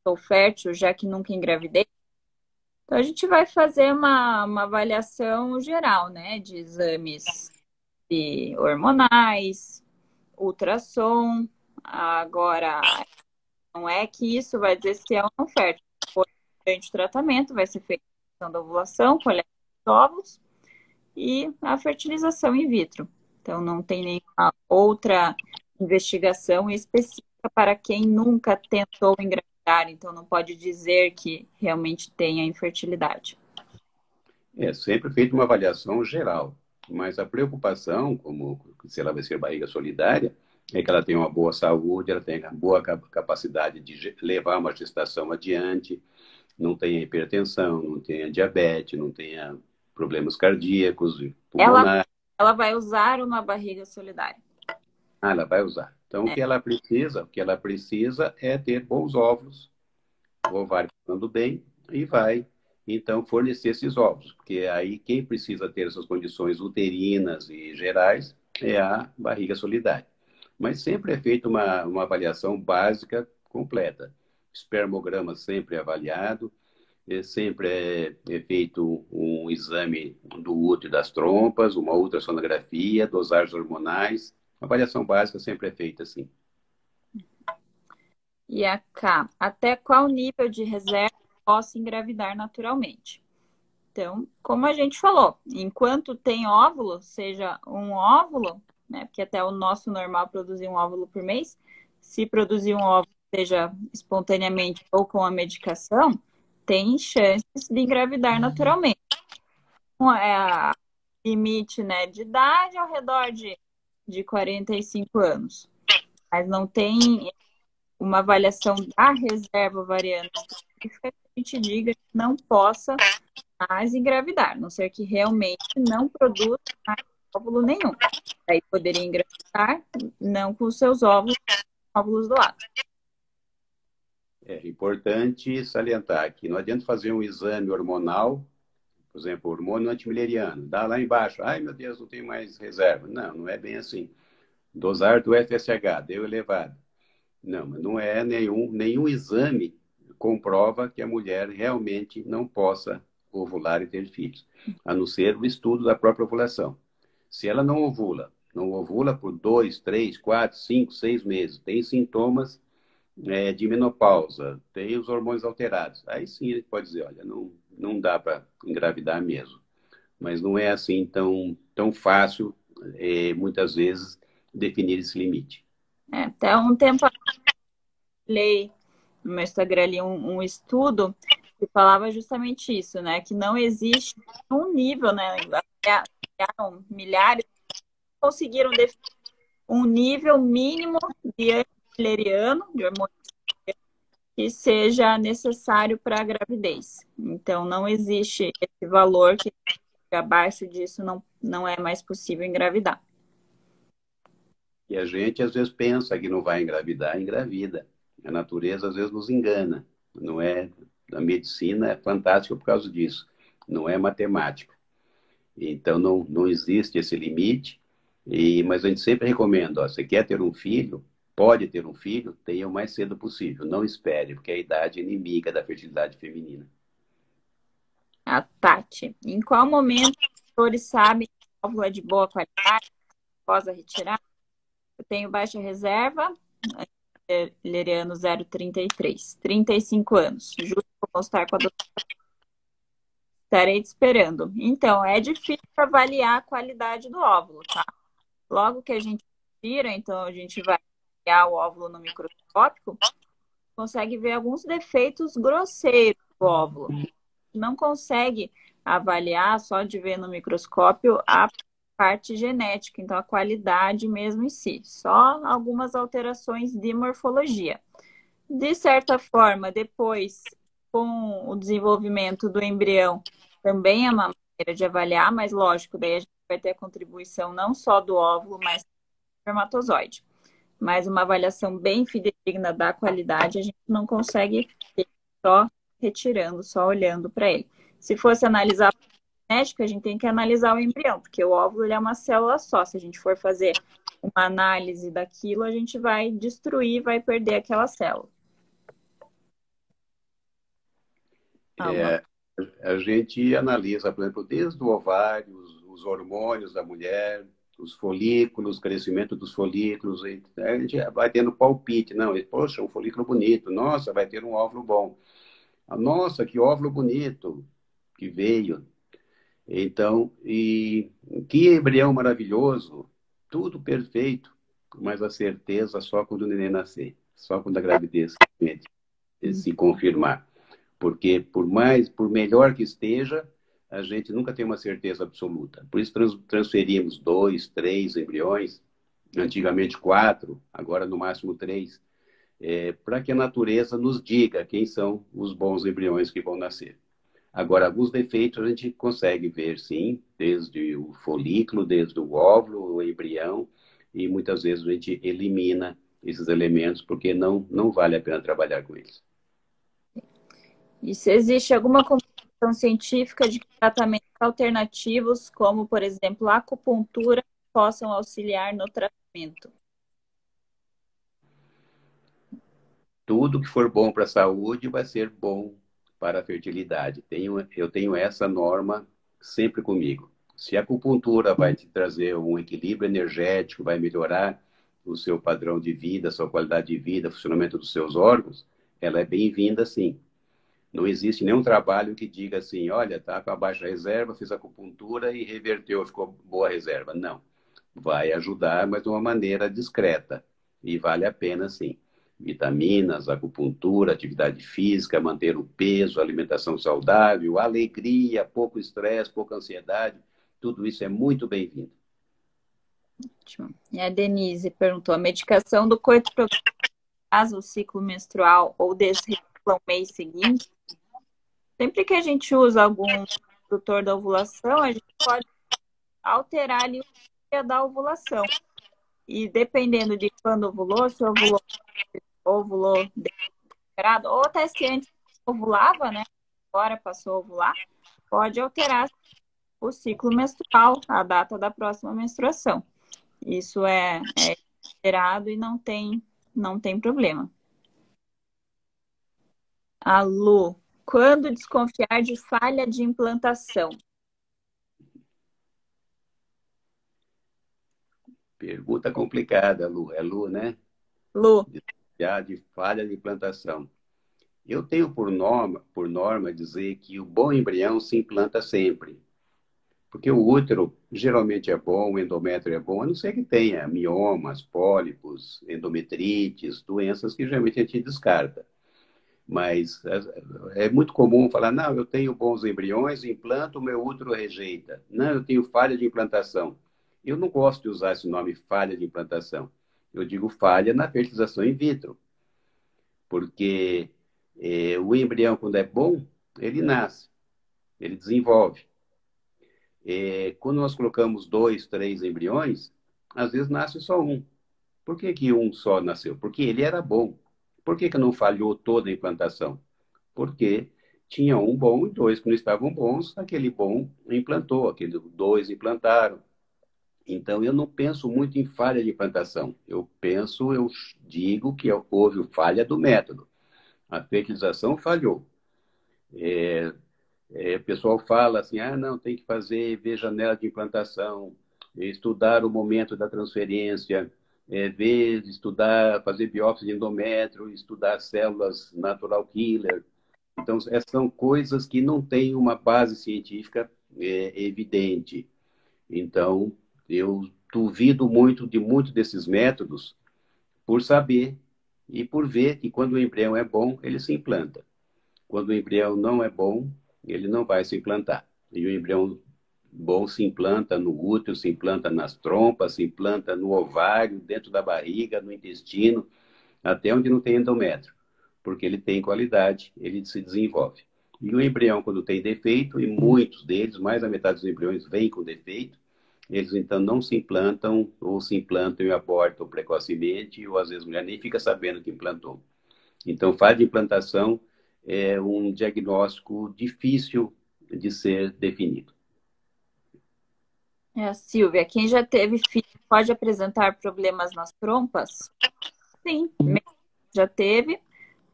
sou fértil, já que nunca engravidei? Então, a gente vai fazer uma avaliação geral, né? De exames hormonais, ultrassom. Agora, não é que isso vai dizer se é ou não fértil. Durante o tratamento, vai ser feita a questão da ovulação, coleta de óvulos e a fertilização in vitro. Então, não tem nenhuma outra investigação específica para quem nunca tentou engravidar, então não pode dizer que realmente tem a infertilidade. É sempre feita uma avaliação geral, mas a preocupação, como se ela vai ser barriga solidária, é que ela tenha uma boa saúde, ela tenha boa capacidade de levar uma gestação adiante, não tenha hipertensão, não tenha diabetes, não tenha problemas cardíacos, pulmonares. Ela vai usar uma barriga solidária. Ah, ela vai usar. Então, o que ela precisa é ter bons óvulos, o ovário funcionando bem, e vai, então, fornecer esses óvulos. Porque aí quem precisa ter essas condições uterinas e gerais é a barriga solidária. Mas sempre é feita uma avaliação básica completa. Espermograma sempre avaliado, sempre é feito um exame do útero e das trompas, uma ultrassonografia, dosagens hormonais. A avaliação básica sempre é feita assim. E a K, até qual nível de reserva posso engravidar naturalmente? Então, como a gente falou, enquanto tem óvulo, seja um óvulo, né? Porque até o nosso normal é produzir um óvulo por mês. Se produzir um óvulo, seja espontaneamente ou com a medicação, tem chances de engravidar naturalmente. A limite, né, de idade ao redor de 45 anos. Mas não tem uma avaliação da reserva ovariana específica que a gente diga que não possa mais engravidar, a não ser que realmente não produza mais óvulo nenhum. Aí poderia engravidar, não com os seus óvulos doados. É importante salientar que não adianta fazer um exame hormonal, por exemplo, hormônio antimileriano, dá lá embaixo, ai meu Deus, não tem mais reserva. Não, não é bem assim. Dosar do FSH, deu elevado. Não, mas não é nenhum exame comprova que a mulher realmente não possa ovular e ter filhos, a não ser o estudo da própria ovulação. Se ela não ovula por 2, 3, 4, 5, 6 meses, tem sintomas de menopausa, tem os hormônios alterados, aí sim ele pode dizer, olha, não dá para engravidar mesmo. Mas não é assim tão fácil, muitas vezes, definir esse limite. Até um tempo lei no meu Instagram ali um estudo que falava justamente isso, né? Que não existe um nível, né? Milhares conseguiram definir um nível mínimo de antimileriano, de hormônio que seja necessário para a gravidez. Então, não existe esse valor que abaixo disso não é mais possível engravidar. E a gente, às vezes, pensa que não vai engravidar, engravida. A natureza, às vezes, nos engana. Não é... A medicina é fantástica por causa disso. Não é matemática. Então, não existe esse limite. Mas a gente sempre recomenda, ó, você quer ter um filho, pode ter um filho, tenha o mais cedo possível. Não espere, porque é a idade é inimiga da fertilidade feminina. A Tati, em qual momento os autores sabem que o óvulo é de boa qualidade após a retirada? Eu tenho baixa reserva, Leriano 033, 35 anos. Juro que vou constar com a doutora. Estarei te esperando. Então, é difícil avaliar a qualidade do óvulo, tá? Logo que a gente tira, então a gente vai avaliar o óvulo no microscópio, consegue ver alguns defeitos grosseiros do óvulo. Não consegue avaliar só de ver no microscópio a parte genética, então a qualidade mesmo em si, só algumas alterações de morfologia. De certa forma, depois, com o desenvolvimento do embrião, também é uma maneira de avaliar, mas lógico, daí a gente vai ter a contribuição não só do óvulo, mas do espermatozoide. Mas uma avaliação bem fidedigna da qualidade, a gente não consegue ter só retirando, só olhando para ele. Se fosse analisar a genética, a gente tem que analisar o embrião, porque o óvulo ele é uma célula só. Se a gente for fazer uma análise daquilo, a gente vai destruir, vai perder aquela célula. A gente analisa, por exemplo, desde o ovário, os hormônios da mulher, os folículos, o crescimento dos folículos, a gente vai tendo palpite. Não, poxa, um folículo bonito. Nossa, vai ter um óvulo bom. Nossa, que óvulo bonito que veio. Então, e que embrião maravilhoso. Tudo perfeito, mas a certeza só quando o neném nascer. Só quando a gravidez se confirmar. Porque por melhor que esteja, a gente nunca tem uma certeza absoluta. Por isso transferimos 2, 3 embriões, antigamente 4, agora no máximo 3, para que a natureza nos diga quem são os bons embriões que vão nascer. Agora, alguns defeitos a gente consegue ver, sim, desde o folículo, desde o óvulo, o embrião, e muitas vezes a gente elimina esses elementos porque não vale a pena trabalhar com eles. E se existe alguma comprovação científica de que tratamentos alternativos, como, por exemplo, a acupuntura, possam auxiliar no tratamento? Tudo que for bom para a saúde vai ser bom para a fertilidade. Eu tenho essa norma sempre comigo. Se a acupuntura vai te trazer um equilíbrio energético, vai melhorar o seu padrão de vida, a sua qualidade de vida, o funcionamento dos seus órgãos, ela é bem-vinda, sim. Não existe nenhum trabalho que diga assim, olha, tá com a baixa reserva, fiz acupuntura e reverteu, ficou boa reserva. Não. Vai ajudar, mas de uma maneira discreta. E vale a pena, sim. Vitaminas, acupuntura, atividade física, manter o peso, alimentação saudável, alegria, pouco estresse, pouca ansiedade, tudo isso é muito bem-vindo. Ótimo. E a Denise perguntou: a medicação do coito atrasa o ciclo menstrual ou desregula o mês seguinte? Sempre que a gente usa algum indutor da ovulação, a gente pode alterar ali o dia da ovulação. E dependendo de quando ovulou, se ovulou desesperado, ou até se antes ovulava, né? Agora passou a ovular, pode alterar o ciclo menstrual, a data da próxima menstruação. Isso é esperado e não tem problema. A Lu, quando desconfiar de falha de implantação? Pergunta complicada, Lu. É Lu, né? Lu. De falha de implantação. Eu tenho por norma dizer que o bom embrião se implanta sempre. Porque o útero geralmente é bom, o endométrio é bom, a não ser que tenha miomas, pólipos, endometrites, doenças que geralmente a gente descarta. Mas é muito comum falar, não, eu tenho bons embriões, implanto, o meu útero rejeita. Não, eu tenho falha de implantação. Eu não gosto de usar esse nome falha de implantação. Eu digo falha na fertilização in vitro. Porque o embrião, quando é bom, ele nasce, ele desenvolve. Quando nós colocamos 2, 3 embriões, às vezes nasce só um. Por que que um só nasceu? Porque ele era bom. Por que que não falhou toda a implantação? Porque tinha um bom e dois que não estavam bons, aquele bom implantou, aquele dois implantaram. Então, eu não penso muito em falha de implantação. Eu digo que houve falha do método. A fertilização falhou. O pessoal fala assim, não, tem que ver janela de implantação, estudar o momento da transferência, estudar, fazer biópsia de endométrio, estudar células natural killer. Então, são coisas que não têm uma base científica evidente. Então, eu duvido muito de muitos desses métodos por saber e por ver que quando o embrião é bom, ele se implanta. Quando o embrião não é bom, ele não vai se implantar. E o embrião bom se implanta no útero, se implanta nas trompas, se implanta no ovário, dentro da barriga, no intestino, até onde não tem endométrio, porque ele tem qualidade, ele se desenvolve. E o embrião, quando tem defeito, e muitos deles, mais da metade dos embriões vêm com defeito, eles então não se implantam, ou se implantam e abortam precocemente, ou às vezes a mulher nem fica sabendo que implantou. Então, falha de implantação é um diagnóstico difícil de ser definido. A Silvia, quem já teve filho pode apresentar problemas nas trompas? Sim, já teve,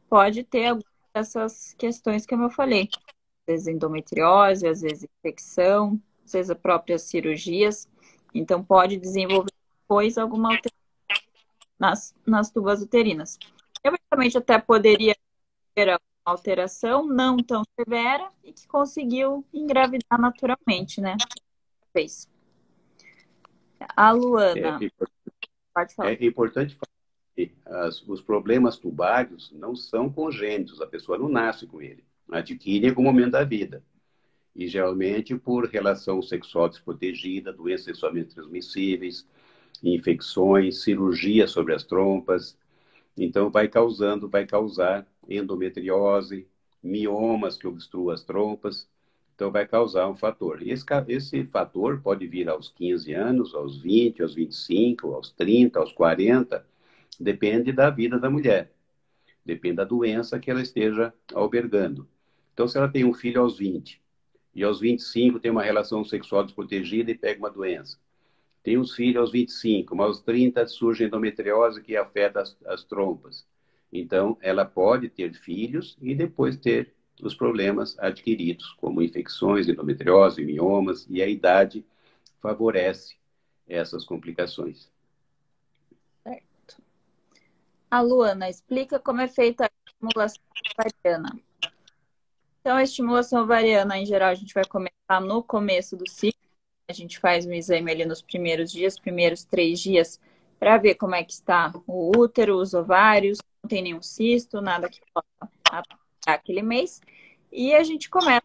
pode ter algumas dessas questões que eu falei. Às vezes endometriose, às vezes infecção, às vezes as próprias cirurgias. Então, pode desenvolver depois alguma alteração nas tubas uterinas. Eventualmente, até poderia ter alguma alteração não tão severa e que conseguiu engravidar naturalmente, né? Fez. A Luana. Pode falar. É importante falar que os problemas tubários não são congênitos, a pessoa não nasce com ele, adquire em algum momento da vida. E geralmente por relação sexual desprotegida, doenças sexualmente transmissíveis, infecções, cirurgia sobre as trompas. Então vai causar endometriose, miomas que obstruam as trompas. Então vai causar um fator. E esse fator pode vir aos 15 anos, aos 20, aos 25, aos 30, aos 40. Depende da vida da mulher. Depende da doença que ela esteja albergando. Então, se ela tem um filho aos 20 e aos 25 tem uma relação sexual desprotegida e pega uma doença. Tem uns filhos aos 25, mas aos 30 surge endometriose que afeta as trompas. Então, ela pode ter filhos e depois ter os problemas adquiridos, como infecções, endometriose, miomas, e a idade favorece essas complicações. Certo. A Luana, explica como é feita a estimulação ovariana. Então, a estimulação ovariana, em geral, a gente vai começar no começo do ciclo. A gente faz um exame ali nos primeiros dias, primeiros 3 dias, para ver como é que está o útero, os ovários, não tem nenhum cisto, nada que possa atacar aquele mês. E a gente começa.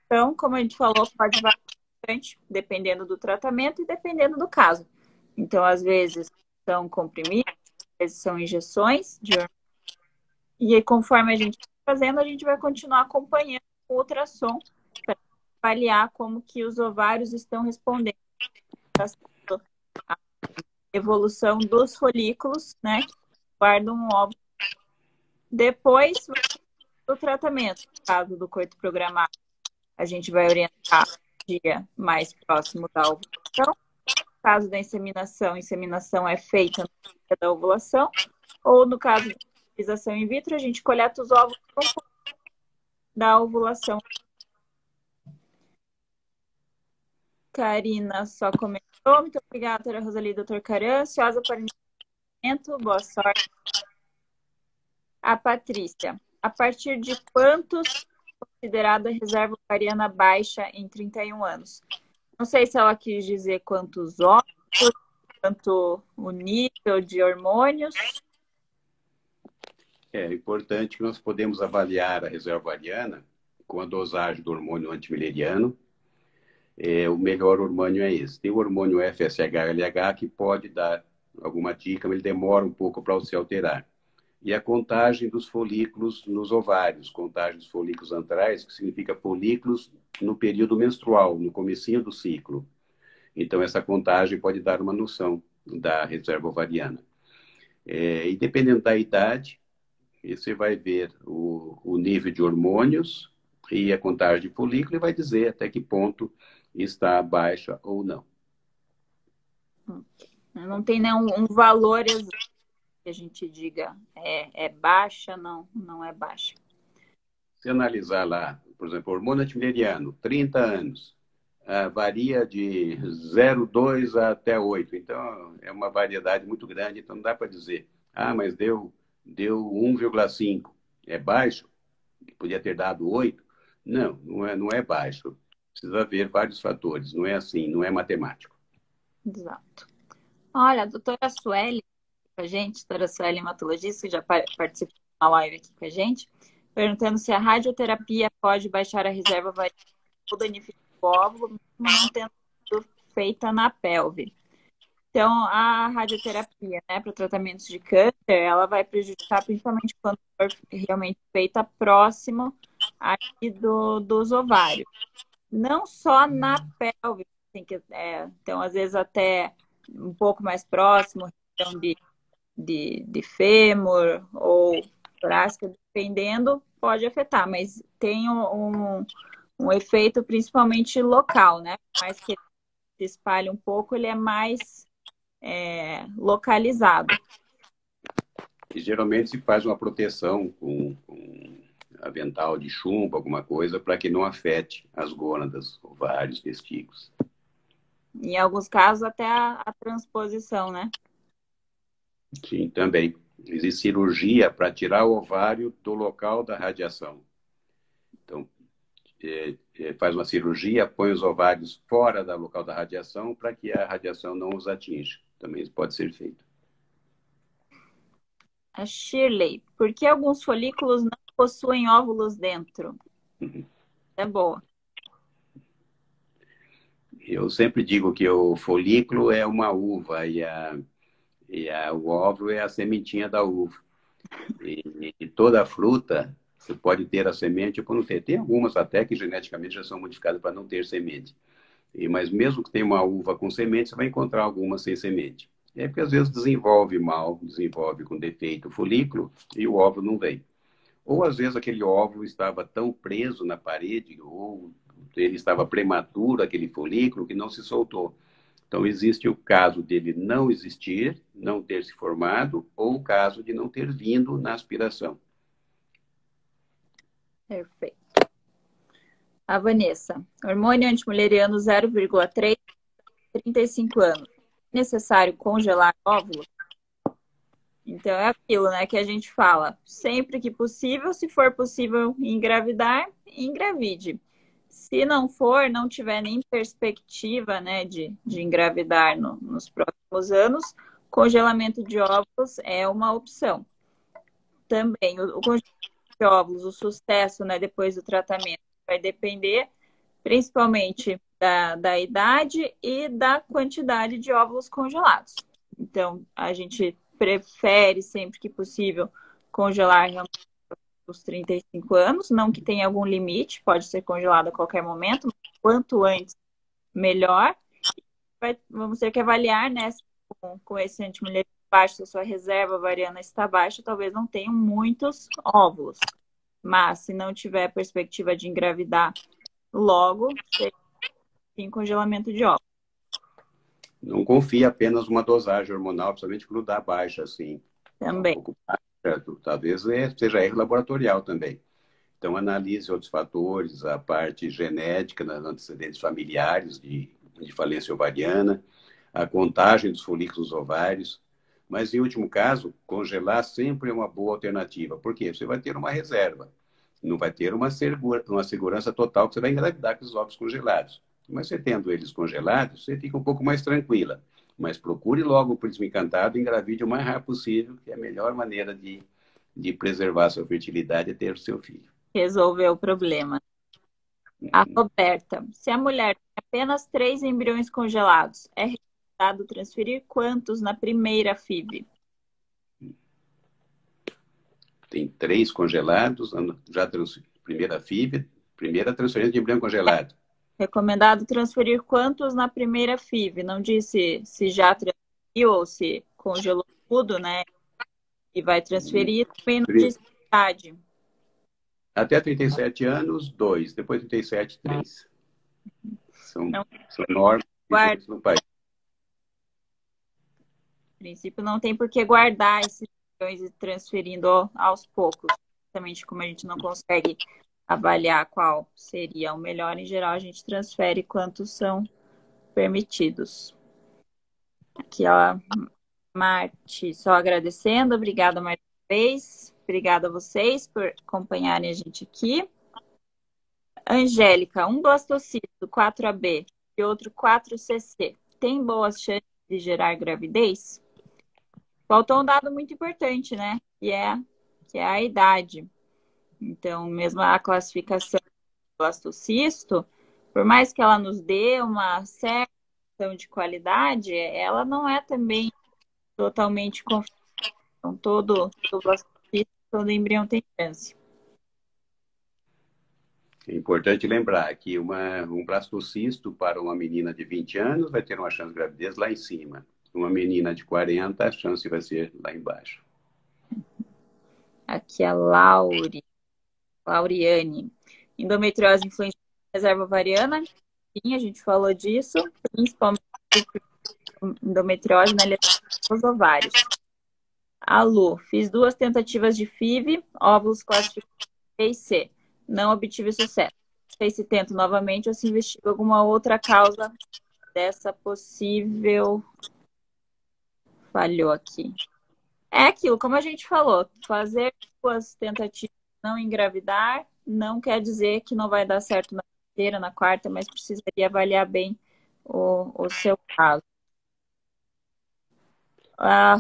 Então, como a gente falou, pode variar bastante, dependendo do tratamento e dependendo do caso. Então, às vezes, são comprimidos, às vezes são injeções de hormônio. E aí, conforme a gente vai fazendo, a gente vai continuar acompanhando o ultrassom para avaliar como que os ovários estão respondendo à evolução dos folículos, né, que guardam um óvulo. Depois do tratamento, no caso do coito programado, a gente vai orientar o dia mais próximo da ovulação. No caso da inseminação, a inseminação é feita no dia da ovulação. Ou no caso da fertilização in vitro, a gente coleta os óvulos da ovulação. Karina só comentou. Muito obrigada, doutora Rosali, doutor Caran. Ansiosa para o isolamento. Boa sorte. A Patrícia. A partir de quantos considerada reserva ovariana baixa em 31 anos? Não sei se ela quis dizer quantos óvulos, quanto o nível de hormônios. É importante que nós podemos avaliar a reserva ovariana com a dosagem do hormônio antimileriano. O melhor hormônio é esse. Tem o hormônio FSH-LH que pode dar alguma dica, mas ele demora um pouco para se alterar. E a contagem dos folículos nos ovários, contagem dos folículos antrais, que significa folículos no período menstrual, no comecinho do ciclo. Então, essa contagem pode dar uma noção da reserva ovariana. E dependendo da idade, você vai ver o nível de hormônios e a contagem de folículo e vai dizer até que ponto está baixa ou não. Não tem nenhum um valor exato que a gente diga é baixa, não é baixa. Se analisar lá, por exemplo, hormônio antimileriano, 30 anos, varia de 0,2 até 8. Então, é uma variedade muito grande, então não dá para dizer, mas deu 1,5. É baixo? Podia ter dado 8? Não é baixo. Precisa ver vários fatores. Não é assim, não é matemático. Exato. Olha, a doutora Sueli com a gente, doutora Sueli, hematologista, que já participou da live aqui com a gente, perguntando se a radioterapia pode baixar a reserva ovariana ou danificar o óvulo, mesmo não tendo sido feita na pelve. Então, a radioterapia, né, para tratamentos de câncer, ela vai prejudicar principalmente quando for realmente feita próximo aqui dos ovários. Não só na pelve, então, às vezes até um pouco mais próximo, região de fêmur ou torácica, dependendo, pode afetar, mas tem um efeito principalmente local, né? Mais que ele se espalhe um pouco, ele é mais localizado. E geralmente se faz uma proteção com avental de chumbo, alguma coisa, para que não afete as gônadas, ovários, testículos. Em alguns casos, até a transposição, né? Sim, também. Existe cirurgia para tirar o ovário do local da radiação. Então, faz uma cirurgia, põe os ovários fora do local da radiação para que a radiação não os atinja. Também isso pode ser feito. A Shirley, por que alguns folículos não possuem óvulos dentro? É boa. Eu sempre digo que o folículo é uma uva e o óvulo é a sementinha da uva. E toda fruta, você pode ter a semente ou não ter. Tem algumas até que geneticamente já são modificadas para não ter semente. Mas mesmo que tenha uma uva com semente, você vai encontrar algumas sem semente. É porque às vezes desenvolve mal, desenvolve com defeito o folículo e o óvulo não vem. Ou às vezes aquele óvulo estava tão preso na parede, ou ele estava prematuro, aquele folículo, que não se soltou. Então existe o caso dele não existir, não ter se formado, ou o caso de não ter vindo na aspiração. Perfeito. A Vanessa. Hormônio antimuleriano 0,3, 35 anos. Necessário congelar óvulos? Então é aquilo, né, que a gente fala. Sempre que possível, se for possível engravidar, engravide. Se não for, não tiver nem perspectiva, né, de engravidar nos próximos anos, congelamento de óvulos é uma opção. Também o congelamento de óvulos, o sucesso, né, depois do tratamento, vai depender principalmente da idade e da quantidade de óvulos congelados. Então, a gente prefere, sempre que possível, congelar realmente os 35 anos, não que tenha algum limite, pode ser congelado a qualquer momento, mas quanto antes, melhor. Vamos ter que avaliar, né, se com esse antimulher baixo, se a sua reserva ovariana está baixa, talvez não tenham muitos óvulos. Mas, se não tiver perspectiva de engravidar logo, tem congelamento de óvulos. Não confie apenas numa dosagem hormonal, principalmente quando dá baixa, assim. Também. Um pouco baixa, talvez seja erro laboratorial também. Então, analise outros fatores, a parte genética, nos antecedentes familiares de falência ovariana, a contagem dos folículos ovários. Mas, em último caso, congelar sempre é uma boa alternativa. Por quê? Você vai ter uma reserva. Não vai ter uma segurança total que você vai engravidar com os ovos congelados. Mas você tendo eles congelados, você fica um pouco mais tranquila. Mas procure logo o príncipe encantado e engravide o mais rápido possível, que é a melhor maneira de preservar a sua fertilidade e ter o seu filho. Resolver o problema. A Roberta. Se a mulher tem apenas 3 embriões congelados, é recomendado transferir quantos na primeira FIV? Tem 3 congelados, já primeira FIV, primeira transferência de embrião congelado. Recomendado transferir quantos na primeira FIV? Não disse se já transferiu ou se congelou tudo, né? E vai transferir, também não disse idade. Até 37 anos, 2. Depois de 37, 3. São normas no país. No princípio, não tem por que guardar esses milhões e transferindo aos poucos. Exatamente como a gente não consegue avaliar qual seria o melhor, em geral, a gente transfere quantos são permitidos. Aqui, ó, Marte, só agradecendo. Obrigada mais uma vez. Obrigada a vocês por acompanharem a gente aqui. Angélica, um blastocisto 4AB e outro 4CC, tem boas chances de gerar gravidez? Faltou um dado muito importante, né? Que é a idade. Então, mesmo a classificação do blastocisto, por mais que ela nos dê uma certa de qualidade, ela não é também totalmente confiável. Então, todo blastocisto, todo embrião tem chance. É importante lembrar que um blastocisto para uma menina de 20 anos vai ter uma chance de gravidez lá em cima. Uma menina de 40, a chance vai ser lá embaixo. Aqui a Lauriane. Endometriose influencia na reserva ovariana? Sim, a gente falou disso. Principalmente endometriose na lesão dos ovários. A Lu, fiz 2 tentativas de FIV, óvulos classificados B e C. Não obtive sucesso. Não sei se tento novamente ou se investigo alguma outra causa dessa possível... Falhou aqui. É aquilo, como a gente falou, fazer 2 tentativas não engravidar não quer dizer que não vai dar certo na terceira, na quarta, mas precisaria avaliar bem o seu caso.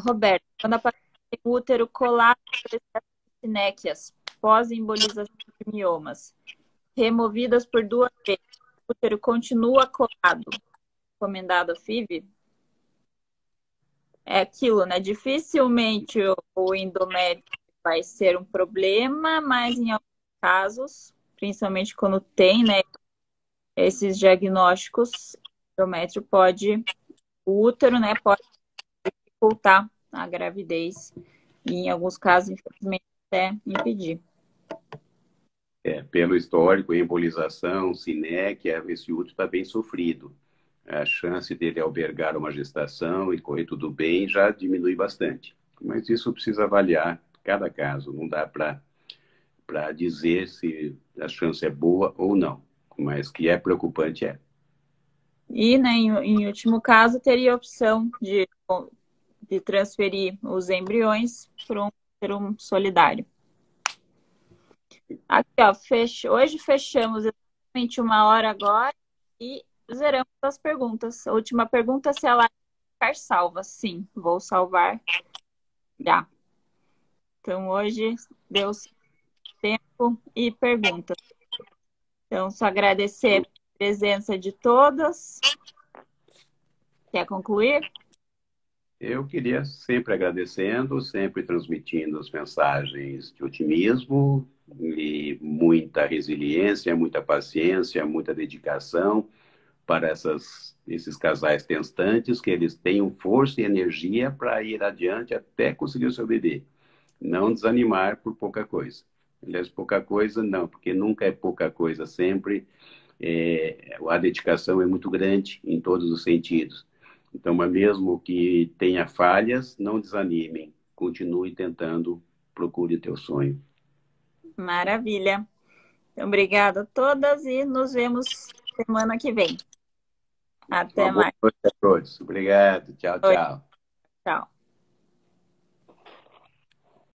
Roberto, quando aparece o útero colado por sinéquias, pós-embolização de miomas, removidas por 2 vezes, o útero continua colado, recomendado a FIV? É aquilo, né? Dificilmente o endométrio vai ser um problema, mas em alguns casos, principalmente quando tem, né, esses diagnósticos, o endométrio o útero, né, pode dificultar a gravidez e em alguns casos, infelizmente, até impedir. Pelo histórico, embolização, sinéquia, esse útero está bem sofrido. A chance dele albergar uma gestação e correr tudo bem já diminui bastante. Mas isso precisa avaliar cada caso. Não dá para dizer se a chance é boa ou não. mas que é preocupante, é. E, né, em último caso, teria a opção de transferir os embriões para um útero solidário. Aqui, ó, hoje fechamos exatamente 1 hora agora e zeramos as perguntas. A última pergunta, se ela ficar salva. Sim, vou salvar já. Então, hoje deu tempo e perguntas. Então, só agradecer a presença de todas. Quer concluir? Eu queria sempre agradecendo, sempre transmitindo as mensagens de otimismo e muita resiliência, muita paciência, muita dedicação para esses casais tentantes, que eles tenham força e energia para ir adiante até conseguir o seu bebê. Não desanimar por pouca coisa. Aliás, pouca coisa não, porque nunca é pouca coisa, sempre a dedicação é muito grande em todos os sentidos. Então, mas mesmo que tenha falhas, não desanimem. Continue tentando, procure o teu sonho. Maravilha. Então, obrigada a todas e nos vemos semana que vem. Uma Até boa mais. noite a todos. Obrigado. Tchau, Oi, tchau. tchau.